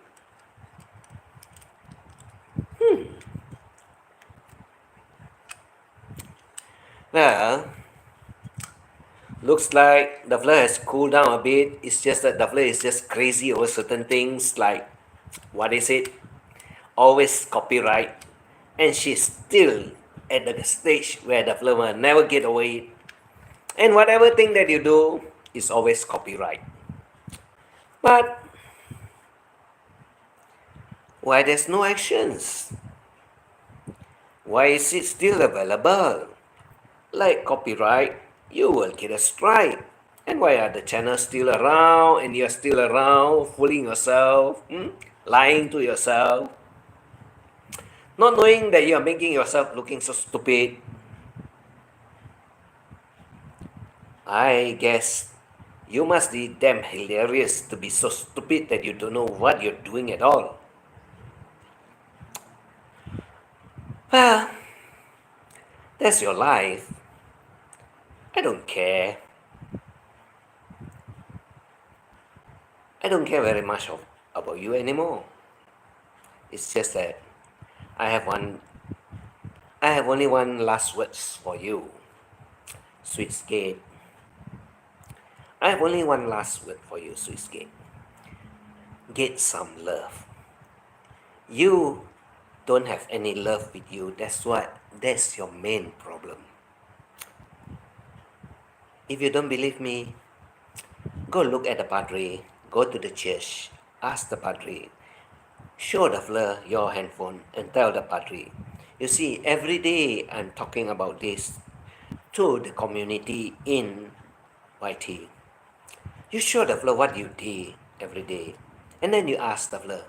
Speaker 1: Well, looks like Duffler has cooled down a bit. It's just that Duffler is just crazy over certain things like, what is it? Always copyright. And she's still at the stage where Duffler will never get away. And whatever thing that you do is always copyright. But why there's no actions? Why is it still available? Like copyright, you will get a strike. And why are the channels still around and you're still around, fooling yourself, lying to yourself, not knowing that you're making yourself looking so stupid? I guess you must be damn hilarious to be so stupid that you don't know what you're doing at all. Well, that's your life. I don't care. I don't care very much about you anymore. It's just that I have only one last words for you, Sweet Skate. I have only one last word for you, Sweet Skate. Get some love. You don't have any love with you. That's your main problem. If you don't believe me, go look at the Padre, go to the church, ask the Padre, show Duffler your handphone and tell the Padre. You see, every day I'm talking about this to the community in YT. You show Duffler what you did every day, and then you ask Duffler,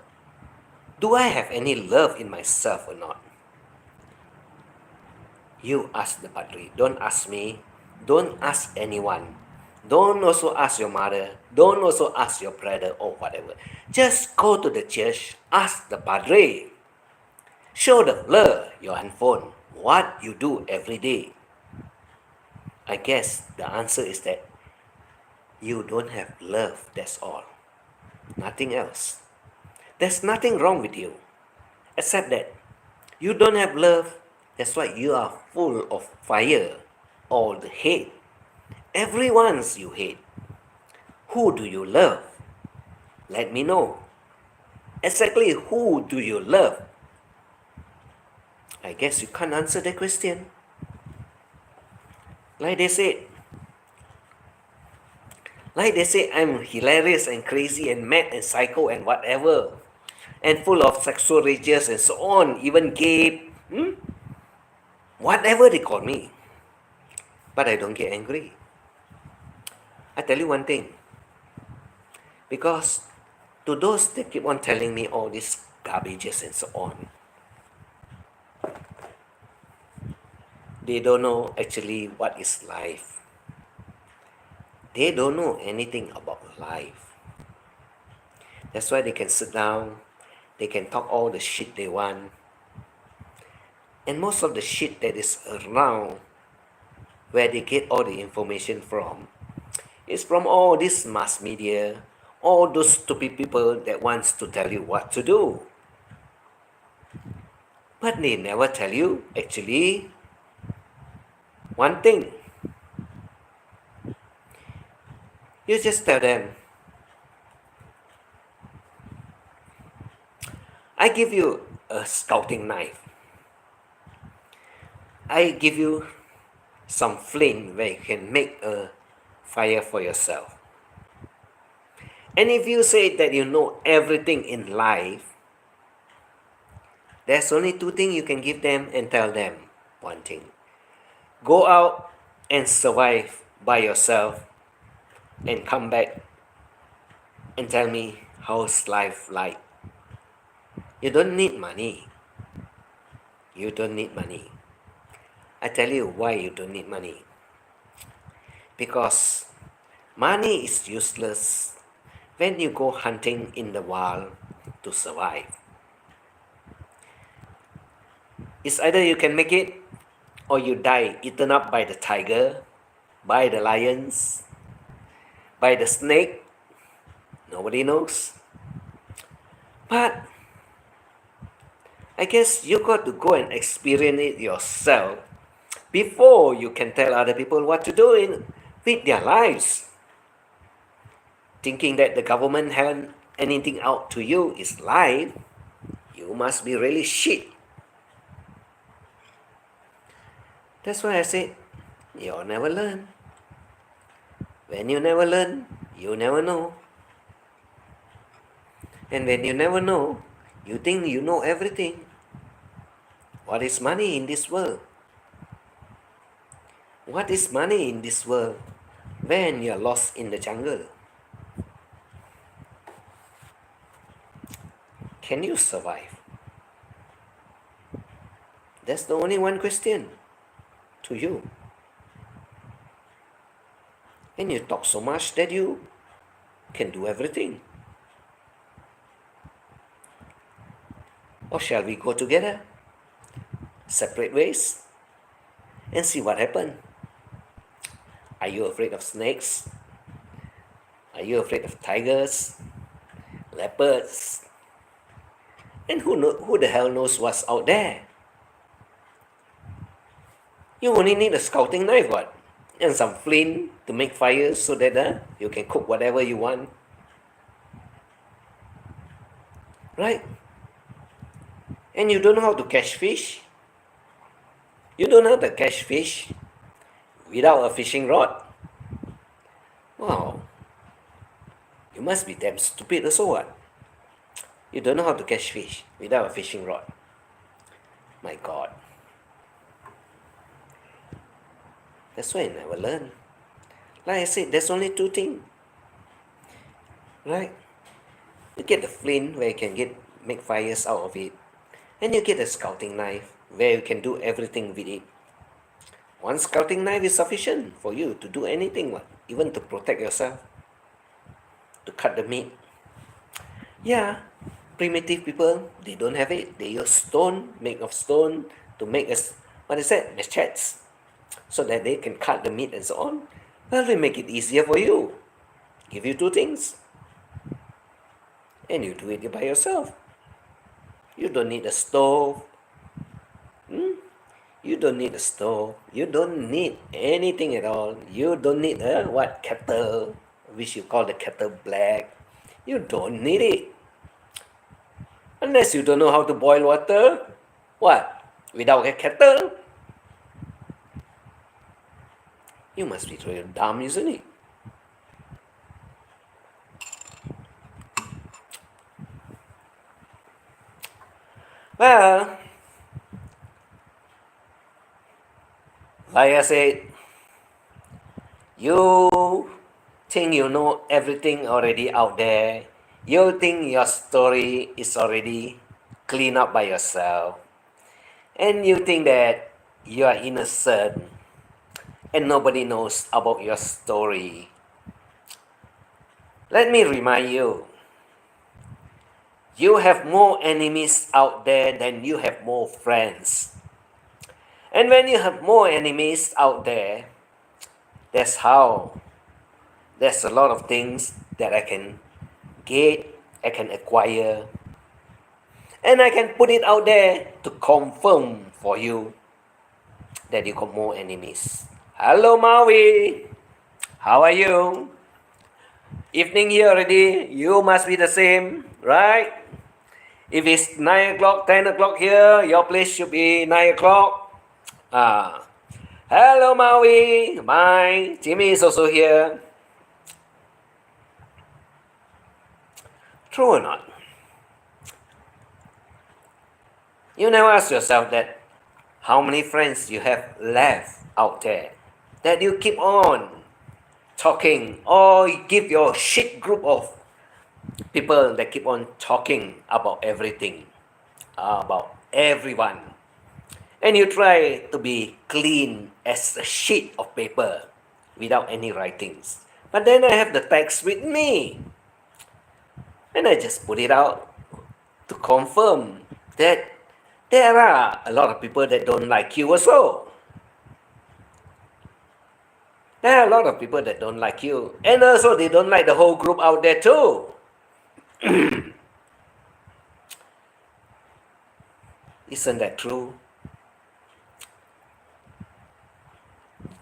Speaker 1: do I have any love in myself or not? You ask the Padre, don't ask me, don't ask anyone. Don't also ask your mother, don't also ask your brother or whatever. Just go to the church, ask the Padre. Show Duffler your handphone, what you do every day. I guess the answer is that you don't have love, that's all. Nothing else. There's nothing wrong with you, except that you don't have love, that's why you are full of fire, all the hate. Everyone's you hate. Who do you love? Let me know. Exactly who do you love? I guess you can't answer that question. Like they say, I'm hilarious and crazy and mad and psycho and whatever, and full of sexual rages and so on, even gay, whatever they call me. But I don't get angry. I tell you one thing, because to those that keep on telling me all these garbages and so on, they don't know actually what is life. They don't know anything about life. That's why they can sit down, they can talk all the shit they want. And most of the shit that is around, where they get all the information from, is from all this mass media, all those stupid people that wants to tell you what to do. But they never tell you actually one thing. You just tell them, I give you a scouting knife. I give you some flame where you can make a fire for yourself. And if you say that you know everything in life, there's only two things you can give them and tell them. One thing. Go out and survive by yourself and come back and tell me how's life like. You don't need money. you don't need money. I tell you why you don't need money. Because money is useless when you go hunting in the wild to survive. It's either you can make it or you die eaten up by the tiger, by the lions, by the snake. Nobody knows. But I guess you got to go and experience it yourself before you can tell other people what to do with their lives. Thinking that the government haven't anything out to you is life, you must be really shit. That's why I said, you'll never learn. When you never learn, you never know. And when you never know, you think you know everything. What is money in this world? What is money in this world when you're lost in the jungle? Can you survive? That's the only one question to you. And you talk so much that you can do everything. Or shall we go together, separate ways, and see what happens? Are you afraid of snakes? Are you afraid of tigers, leopards? And who the hell knows what's out there? You only need a scouting knife, what? And some flint to make fire so that you can cook whatever you want. Right? And you don't know how to catch fish. You don't know how to catch fish without a fishing rod. Wow. You must be damn stupid or so what? You don't know how to catch fish without a fishing rod. My God. That's why I never learn. Like I said, there's only two things. Right? You get the flint where you can make fires out of it. And you get a scouting knife where you can do everything with it. One scouting knife is sufficient for you to do anything, even to protect yourself, to cut the meat. Yeah, primitive people, they don't have it. They use stone, made of stone, to make machetes, so that they can cut the meat and so on. Well, they make it easier for you. Give you two things. And you do it by yourself. You don't need a stove. You don't need a stove. You don't need anything at all. You don't need a kettle, which you call the kettle black. You don't need it. Unless you don't know how to boil water. What? Without a kettle? You must be really dumb, isn't it? Well, like I said, you think you know everything already out there. You think your story is already cleaned up by yourself. And you think that you are innocent and nobody knows about your story. Let me remind you, you have more enemies out there than you have more friends. And when you have more enemies out there, there's a lot of things that I can get, I can acquire, and I can put it out there to confirm for you that you got more enemies. Hello, Maui. How are you? Evening here already. You must be the same, right? If it's 9 o'clock, 10 o'clock here, your place should be 9 o'clock. Hello, Maui. My Jimmy is also here. True or not? You never ask yourself that how many friends you have left out there that you keep on talking, or you give your shit group of people that keep on talking about everything, about everyone. and you try to be clean as a sheet of paper without any writings. But then I have the text with me, and I just put it out to confirm that there are a lot of people that don't like you also. There are a lot of people that don't like you, and also they don't like the whole group out there too. Isn't that true?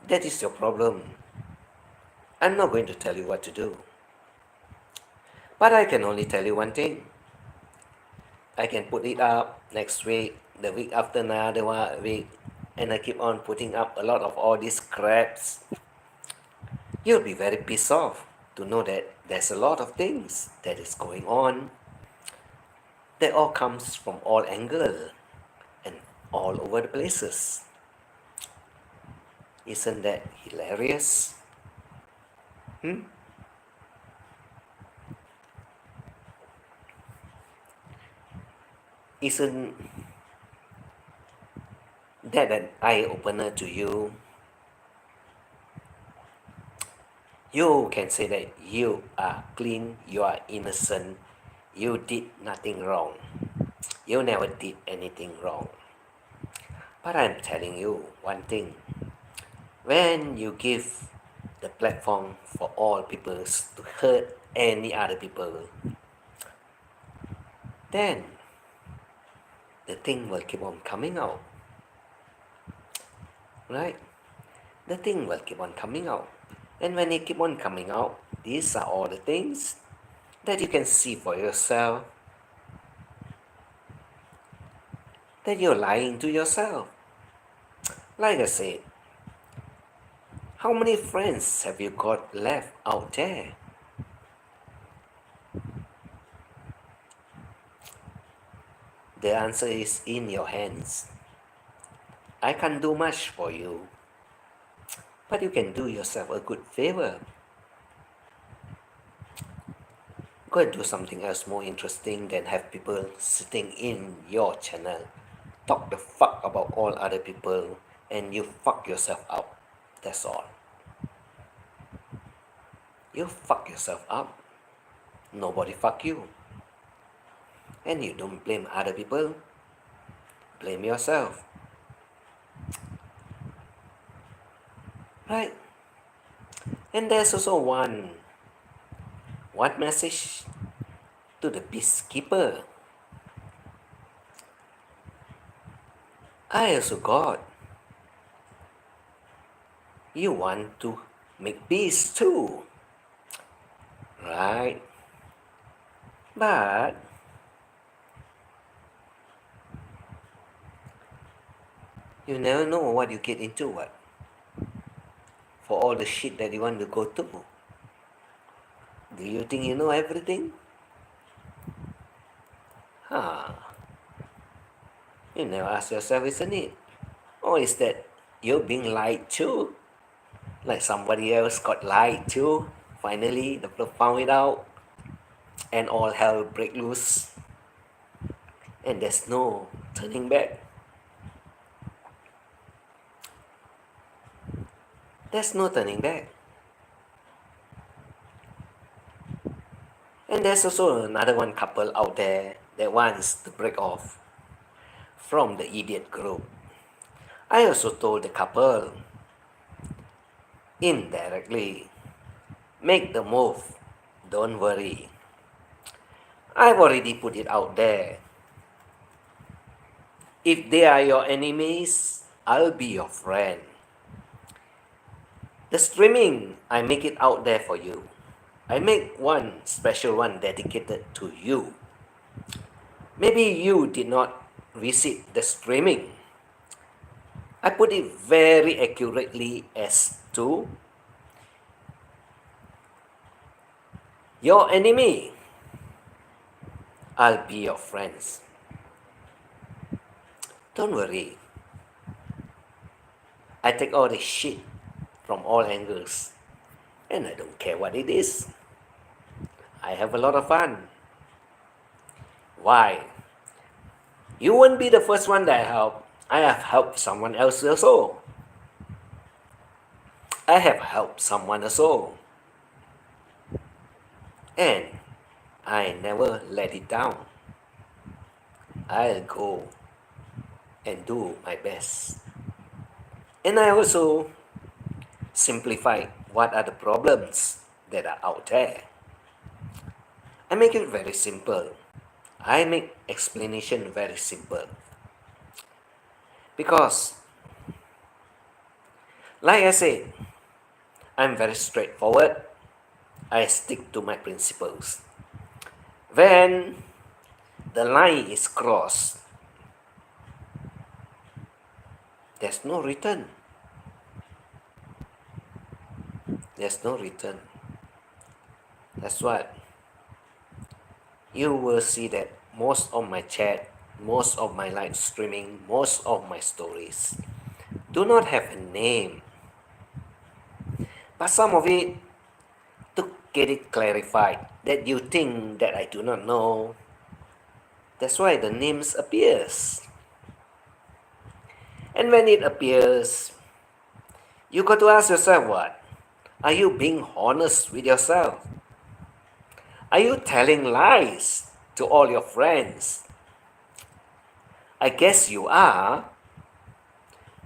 Speaker 1: That is your problem. I'm not going to tell you what to do. But I can only tell you one thing. I can put it up next week, the week after another week, and I keep on putting up a lot of all these craps. You'll be very pissed off to know that there's a lot of things that is going on that all comes from all angles and all over the places. Isn't that hilarious? Isn't that an eye-opener to you? You can say that you are clean, you are innocent, you did nothing wrong. You never did anything wrong. But I'm telling you one thing. When you give the platform for all people to hurt any other people, then the thing will keep on coming out. Right? The thing will keep on coming out. And when it keep on coming out, these are all the things that you can see for yourself, that you're lying to yourself. Like I said, how many friends have you got left out there? The answer is in your hands. I can't do much for you, but you can do yourself a good favor. Go and do something else more interesting than have people sitting in your channel talk the fuck about all other people and you fuck yourself up. That's all. You fuck yourself up. Nobody fuck you. And you don't blame other people. Blame yourself. Right? And there's also one message to the peacekeeper. I also got. You want to make peace too. Right? But you never know what you get into, what? For all the shit that you want to go through. Do you think you know everything? You never ask yourself, isn't it? Or is that you're being lied to? Like somebody else got lied to? Finally, the people found it out, and all hell break loose. And there's no turning back. There's no turning back. And there's also another one couple out there that wants to break off from the idiot group. I also told the couple indirectly, make the move, don't worry. I've already put it out there. If they are your enemies, I'll be your friend. The streaming, I make it out there for you. I make one special one dedicated to you. Maybe you did not visit the streaming. I put it very accurately as to your enemy. I'll be your friends. Don't worry. I take all the shit from all angles, and I don't care what it is. I have a lot of fun. Why? You won't be the first one that I help. I have helped someone else also. I have helped someone also. And I never let it down. I'll go and do my best. And I also simplify what are the problems that are out there. I make it very simple. I make explanation very simple. Because, like I said, I'm very straightforward. I stick to my principles. When the line is crossed, there's no return. There's no return. That's what you will see that most of my chat, most of my live streaming, most of my stories do not have a name. But some of it, to get it clarified, that you think that I do not know, that's why the names appears. And when it appears, you got to ask yourself what? Are you being honest with yourself? Are you telling lies to all your friends? I guess you are.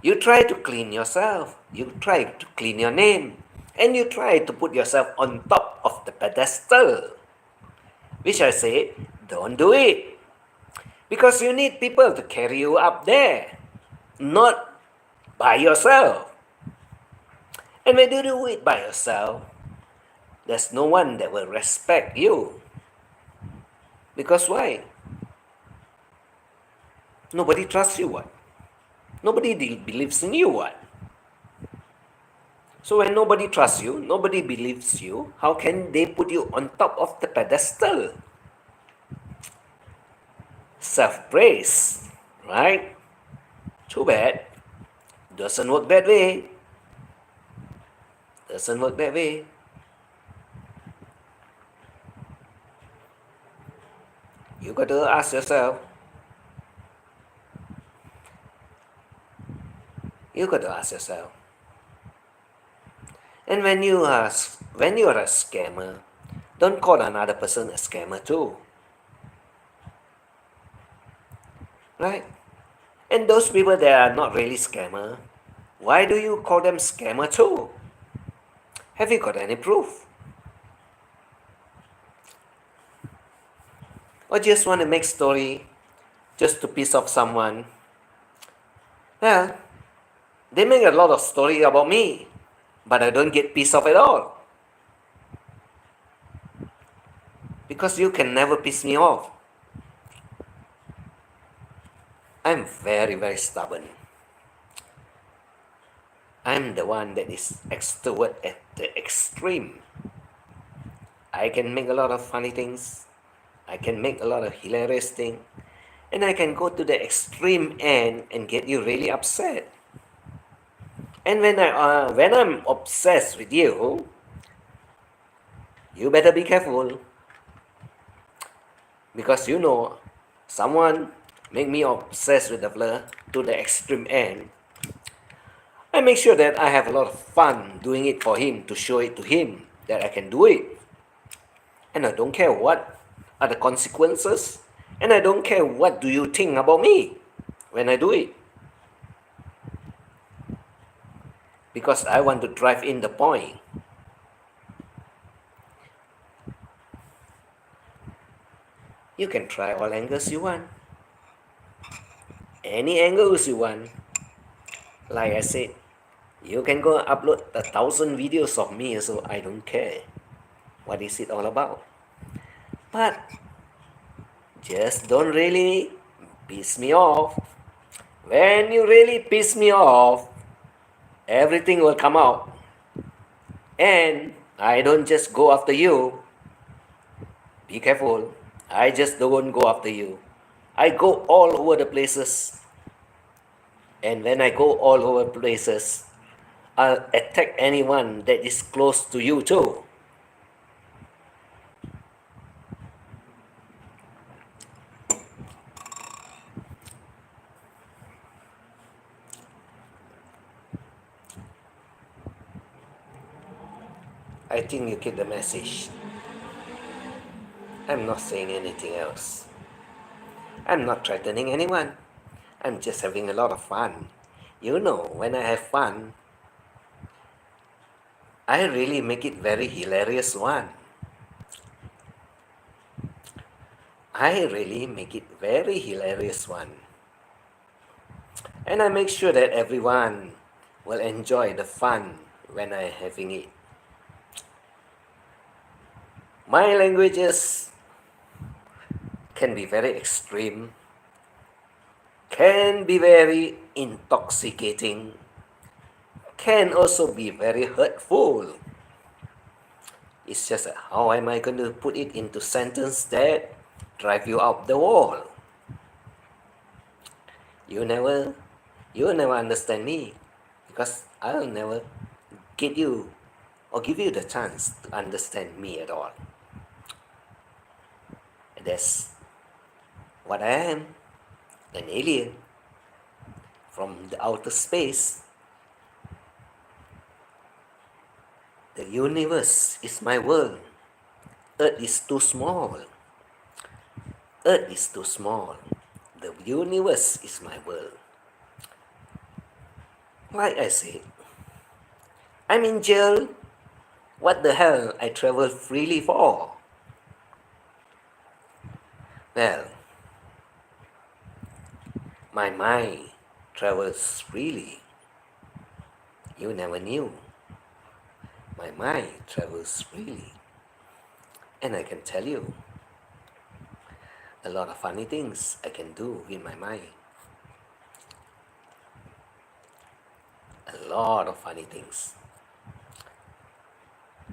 Speaker 1: You try to clean yourself. You try to clean your name. And you try to put yourself on top of the pedestal. Which I say, don't do it. Because you need people to carry you up there. Not by yourself. And when you do it by yourself, there's no one that will respect you. Because why? Nobody trusts you, what? Nobody believes in you, what? So when nobody trusts you, nobody believes you, how can they put you on top of the pedestal? Self-praise, right? Too bad. Doesn't work that way. Doesn't work that way. You got to ask yourself. You got to ask yourself. And when you are a scammer, don't call another person a scammer too. Right? And those people that are not really scammer, why do you call them scammer too? Have you got any proof? Or just want to make story just to piss off someone? Well, they make a lot of story about me, but I don't get pissed off at all. Because you can never piss me off. I'm very, very stubborn. I'm the one that is extrovert at the extreme. I can make a lot of funny things. I can make a lot of hilarious things. And I can go to the extreme end and get you really upset. And when I'm obsessed with you, you better be careful. Because you know, someone make me obsessed with the blur to the extreme end. I make sure that I have a lot of fun doing it for him, to show it to him that I can do it. And I don't care what are the consequences. And I don't care what do you think about me when I do it. Because I want to drive in the point. You can try all angles you want. Any angles you want. Like I said, you can go upload 1,000 videos of me, so I don't care. What is it all about? But just don't really piss me off. When you really piss me off, everything will come out. And I don't just go after you. Be careful. I just don't go after you. I go all over the places. And when I go all over places, I'll attack anyone that is close to you too. I think you get the message. I'm not saying anything else. I'm not threatening anyone. I'm just having a lot of fun. You know, when I have fun, I really make it very hilarious one. I really make it very hilarious one. And I make sure that everyone will enjoy the fun when I'm having it. My languages can be very extreme, can be very intoxicating, can also be very hurtful. It's just how am I going to put it into sentence that drive you up the wall? You never understand me because I'll never get you or give you the chance to understand me at all. That's what I am, an alien from the outer space. The universe is my world. Earth is too small. Earth is too small. The universe is my world. Like I said, I'm in jail. What the hell I travel freely for? Well, my mind travels freely. You never knew. My mind travels freely. And I can tell you a lot of funny things I can do in my mind. A lot of funny things.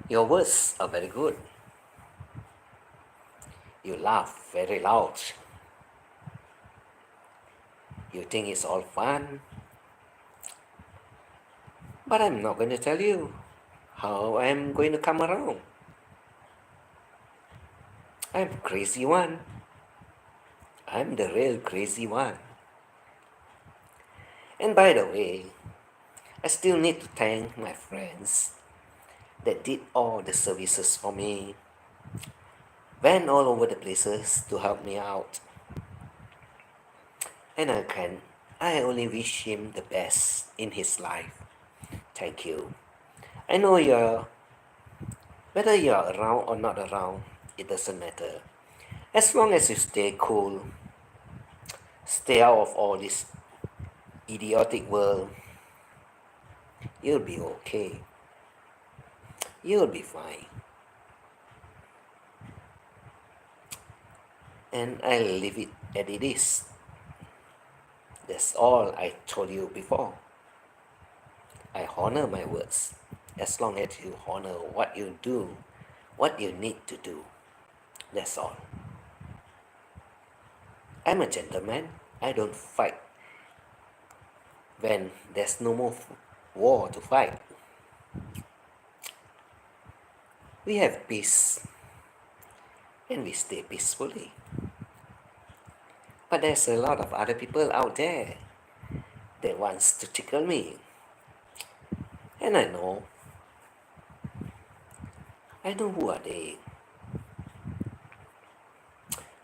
Speaker 1: Your words are very good. You laugh very loud. You think it's all fun. But I'm not going to tell you how I'm going to come around. I'm crazy one. I'm the real crazy one. And by the way, I still need to thank my friends that did all the services for me, went all over the places to help me out. And I only wish him the best in his life. Thank you. I know whether you're around or not around, it doesn't matter. As long as you stay cool, stay out of all this idiotic world, you'll be okay. You'll be fine. And I'll leave it as it is. That's all I told you before. I honor my words as long as you honor what you do, what you need to do. That's all. I'm a gentleman. I don't fight when there's no more war to fight. We have peace and we stay peacefully. But there's a lot of other people out there that wants to tickle me. And I know who are they.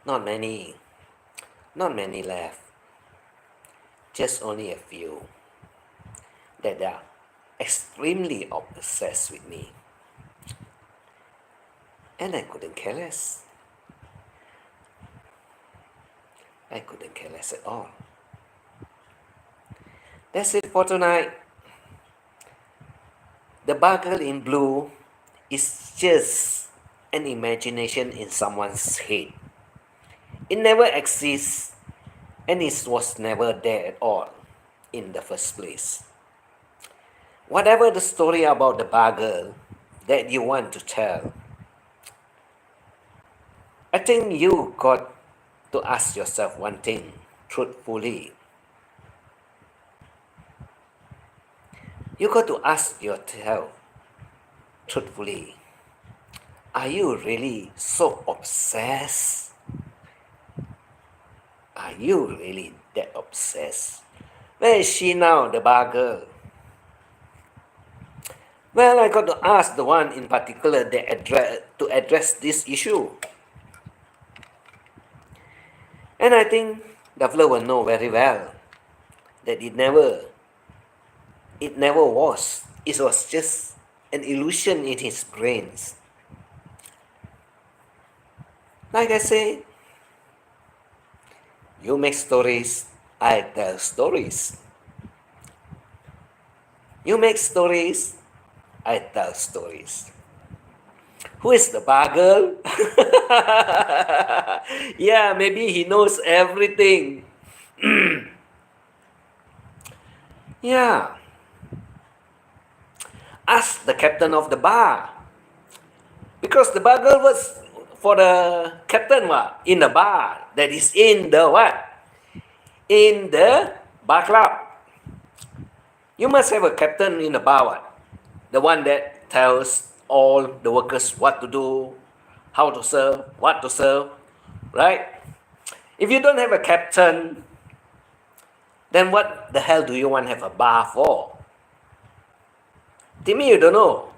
Speaker 1: Not many left. Just only a few that are extremely obsessed with me. And I couldn't care less. I couldn't care less at all. That's it for tonight. The Bagel in Blue is just an imagination in someone's head. It never exists and it was never there at all in the first place. Whatever the story about the Bagel that you want to tell, I think you got to ask yourself one thing truthfully. You got to ask yourself truthfully, are you really so obsessed? Are you really that obsessed? Where is she now, the Bagel? Well, I got to ask the one in particular to address this issue. And I think Duffler will know very well that it never was. It was just an illusion in his brains. Like I say, you make stories, I tell stories. You make stories, I tell stories. Who is the bar girl? Yeah, maybe he knows everything. Yeah. Ask the captain of the bar. Because the bar girl was for the captain what? In the bar. That is in the what? In the bar club. You must have a captain in the bar what? The one that tells all the workers what to do, how to serve, what to serve, right? If you don't have a captain, then what the hell do you want to have a bar for? Timmy, you don't know.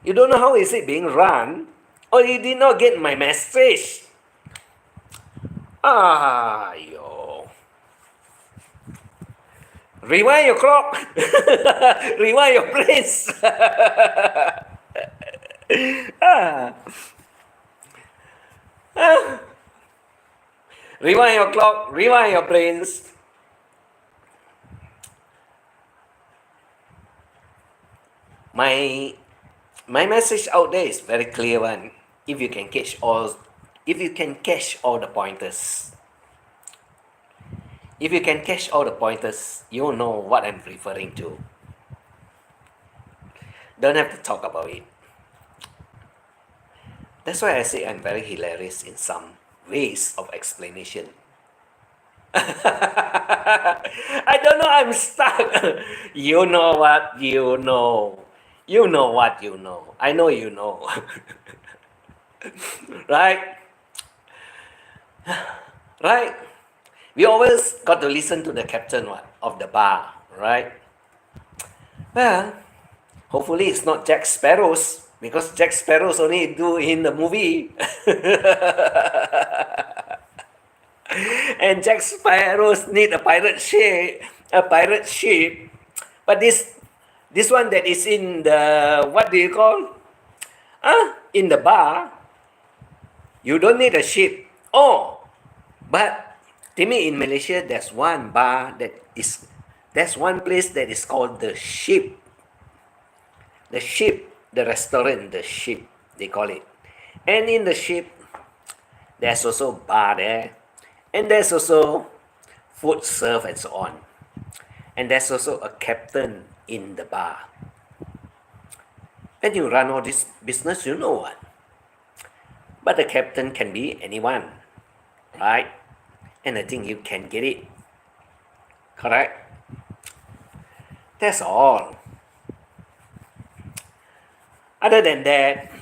Speaker 1: You don't know how is it being run, or you did not get my message. Yo. Rewind your clock. Rewind your brains. Rewind your clock, rewind your brains. My message out there is very clear one. If you can catch all the pointers. If you can catch all the pointers, you know what I'm referring to. Don't have to talk about it. That's why I say I'm very hilarious in some ways of explanation. I don't know, I'm stuck. You know what you know. You know what you know. I know you know. Right? Right? We always got to listen to the captain of the bar, right? Well, hopefully it's not Jack Sparrows, because Jack Sparrows only do in the movie. And Jack Sparrows need a pirate ship. But this one that is in the, what do you call? In the bar, you don't need a ship. Oh, but Timmy, in Malaysia, there's one place that is called the Ship. The Ship, the restaurant, the Ship, they call it. And in the Ship, there's also bar there. And there's also food served and so on. And there's also a captain in the bar. And you run all this business, you know what? But the captain can be anyone, right? And I think you can get it. Correct? That's all. Other than that,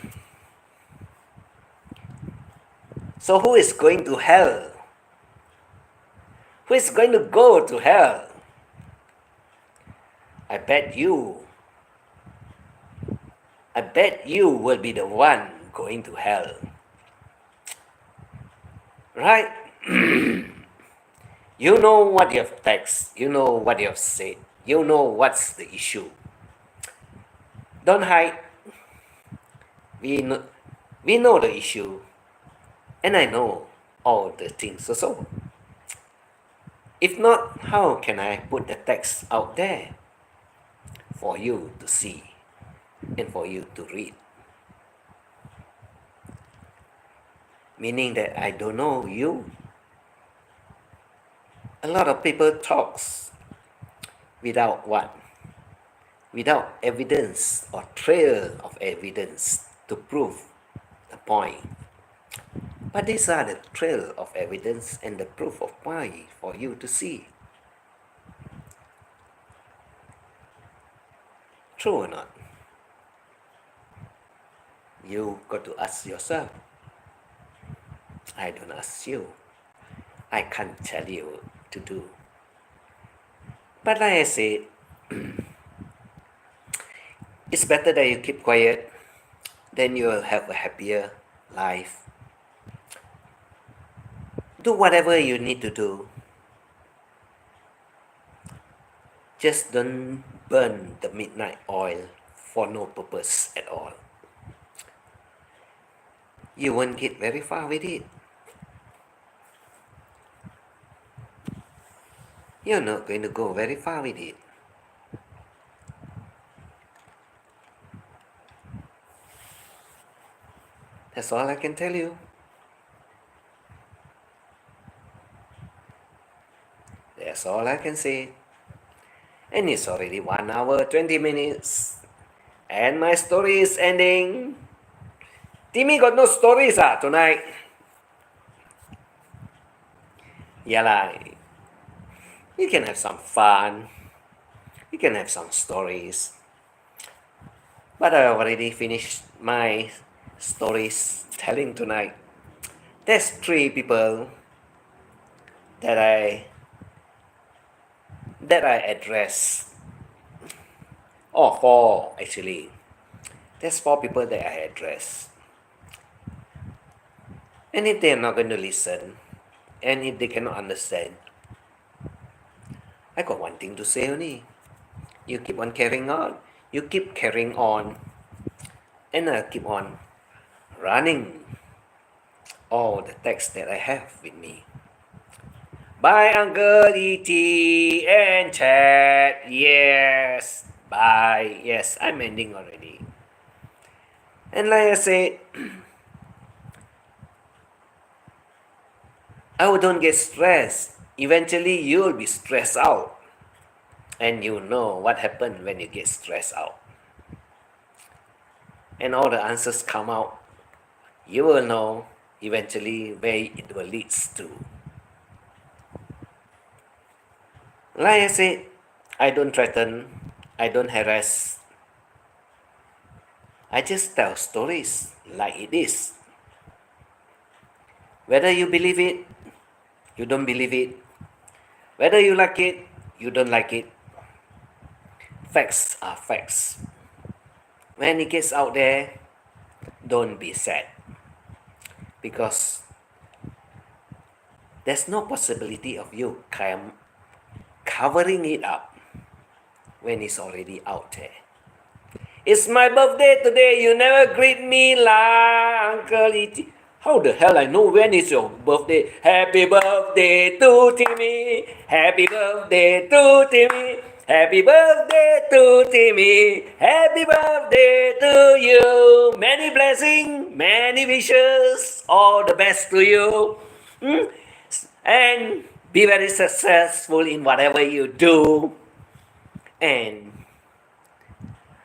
Speaker 1: so who is going to hell? Who is going to go to hell? I bet you will be the one going to hell. Right? You know what you have texted. You know what you have said. You know what's the issue. Don't hide. We know the issue. And I know all the things also. If not, how can I put the text out there for you to see and for you to read? Meaning that I don't know you. A lot of people talks without what? Without evidence or trail of evidence to prove the point. But these are the trail of evidence and the proof of point for you to see. True or not? You got to ask yourself. I don't ask you. I can't tell you to do. But like I said, It's better that you keep quiet, then you'll have a happier life. Do whatever you need to do. Just don't burn the midnight oil for no purpose at all. You won't get very far with it. You're not going to go very far with it. That's all I can tell you. That's all I can say. And it's already 1 hour 20 minutes. And my story is ending. Timmy got no stories tonight. Yeah lah. You can have some fun. You can have some stories. But I already finished my stories telling tonight. There's 3 people that I address. Oh, 4 actually. There's 4 people that I address. And if they're not going to listen, and if they cannot understand, I got one thing to say only. You keep on carrying on. You keep carrying on. And I'll keep on running all the text that I have with me. Bye, Uncle E.T. and Chad. Yes. Bye. Yes, I'm ending already. And like I said, don't get stressed. Eventually, you'll be stressed out. And you know what happened when you get stressed out. And all the answers come out. You will know eventually where it will lead to. Like I said, I don't threaten, I don't harass. I just tell stories like it is. Whether you believe it, you don't believe it. Whether you like it, you don't like it. Facts are facts. When it gets out there, don't be sad. Because there's no possibility of you covering it up when it's already out there. It's my birthday today. You never greet me lah, Uncle E.T. How the hell I know when is your birthday? Happy birthday to Timmy. Happy birthday to Timmy. Happy birthday to Timmy. Happy birthday to you. Many blessings, many wishes. All the best to you. And be very successful in whatever you do. And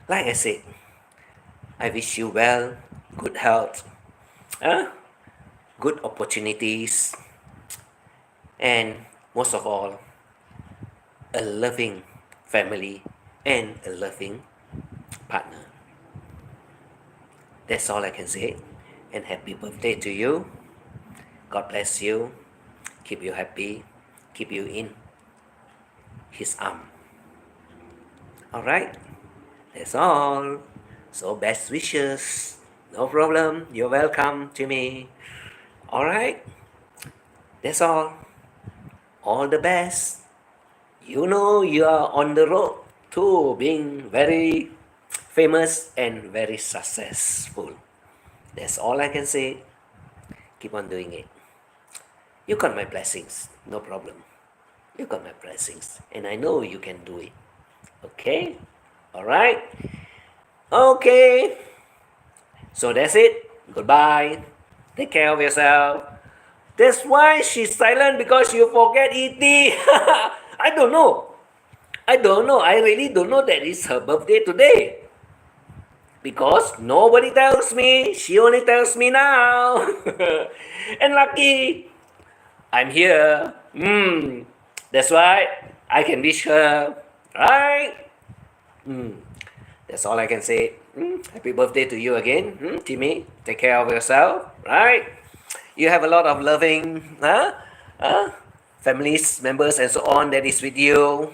Speaker 1: like I said, I wish you well, good health, good opportunities, and most of all, a loving family and a loving partner. That's all I can say. And happy birthday to you. God bless you. Keep you happy. Keep you in His arm. Alright? That's all. So best wishes. No problem. You're welcome to me. Alright? That's all. All the best. You know you are on the road to being very famous and very successful. That's all I can say. Keep on doing it. You got my blessings. No problem. You got my blessings. And I know you can do it. Okay? Alright? Okay. So that's it. Goodbye. Take care of yourself. That's why she's silent, because you forget E.T. I don't know. I really don't know that it's her birthday today. Because nobody tells me. She only tells me now. And lucky I'm here. That's why I can wish her. Right? That's all I can say. Happy birthday to you again, Timmy. Take care of yourself, right? You have a lot of loving families, members, and so on that is with you.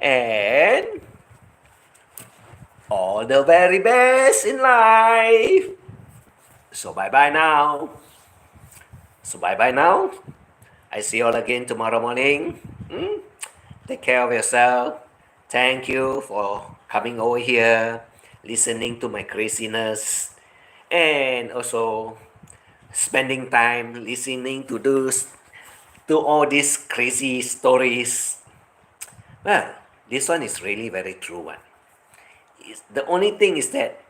Speaker 1: And all the very best in life. So bye bye now. So bye bye now. I see you all again tomorrow morning. Take care of yourself. Thank you for coming over here, listening to my craziness, and also spending time listening to all these crazy stories. Well, this one is really very true one. The only thing is that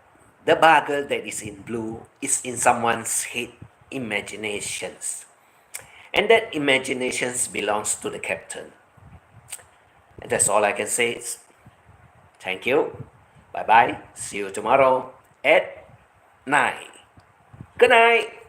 Speaker 1: the bugger that is in blue is in someone's head imaginations. And that imaginations belongs to the captain. And that's all I can say. Thank you. Bye bye. See you tomorrow at 9. Good night.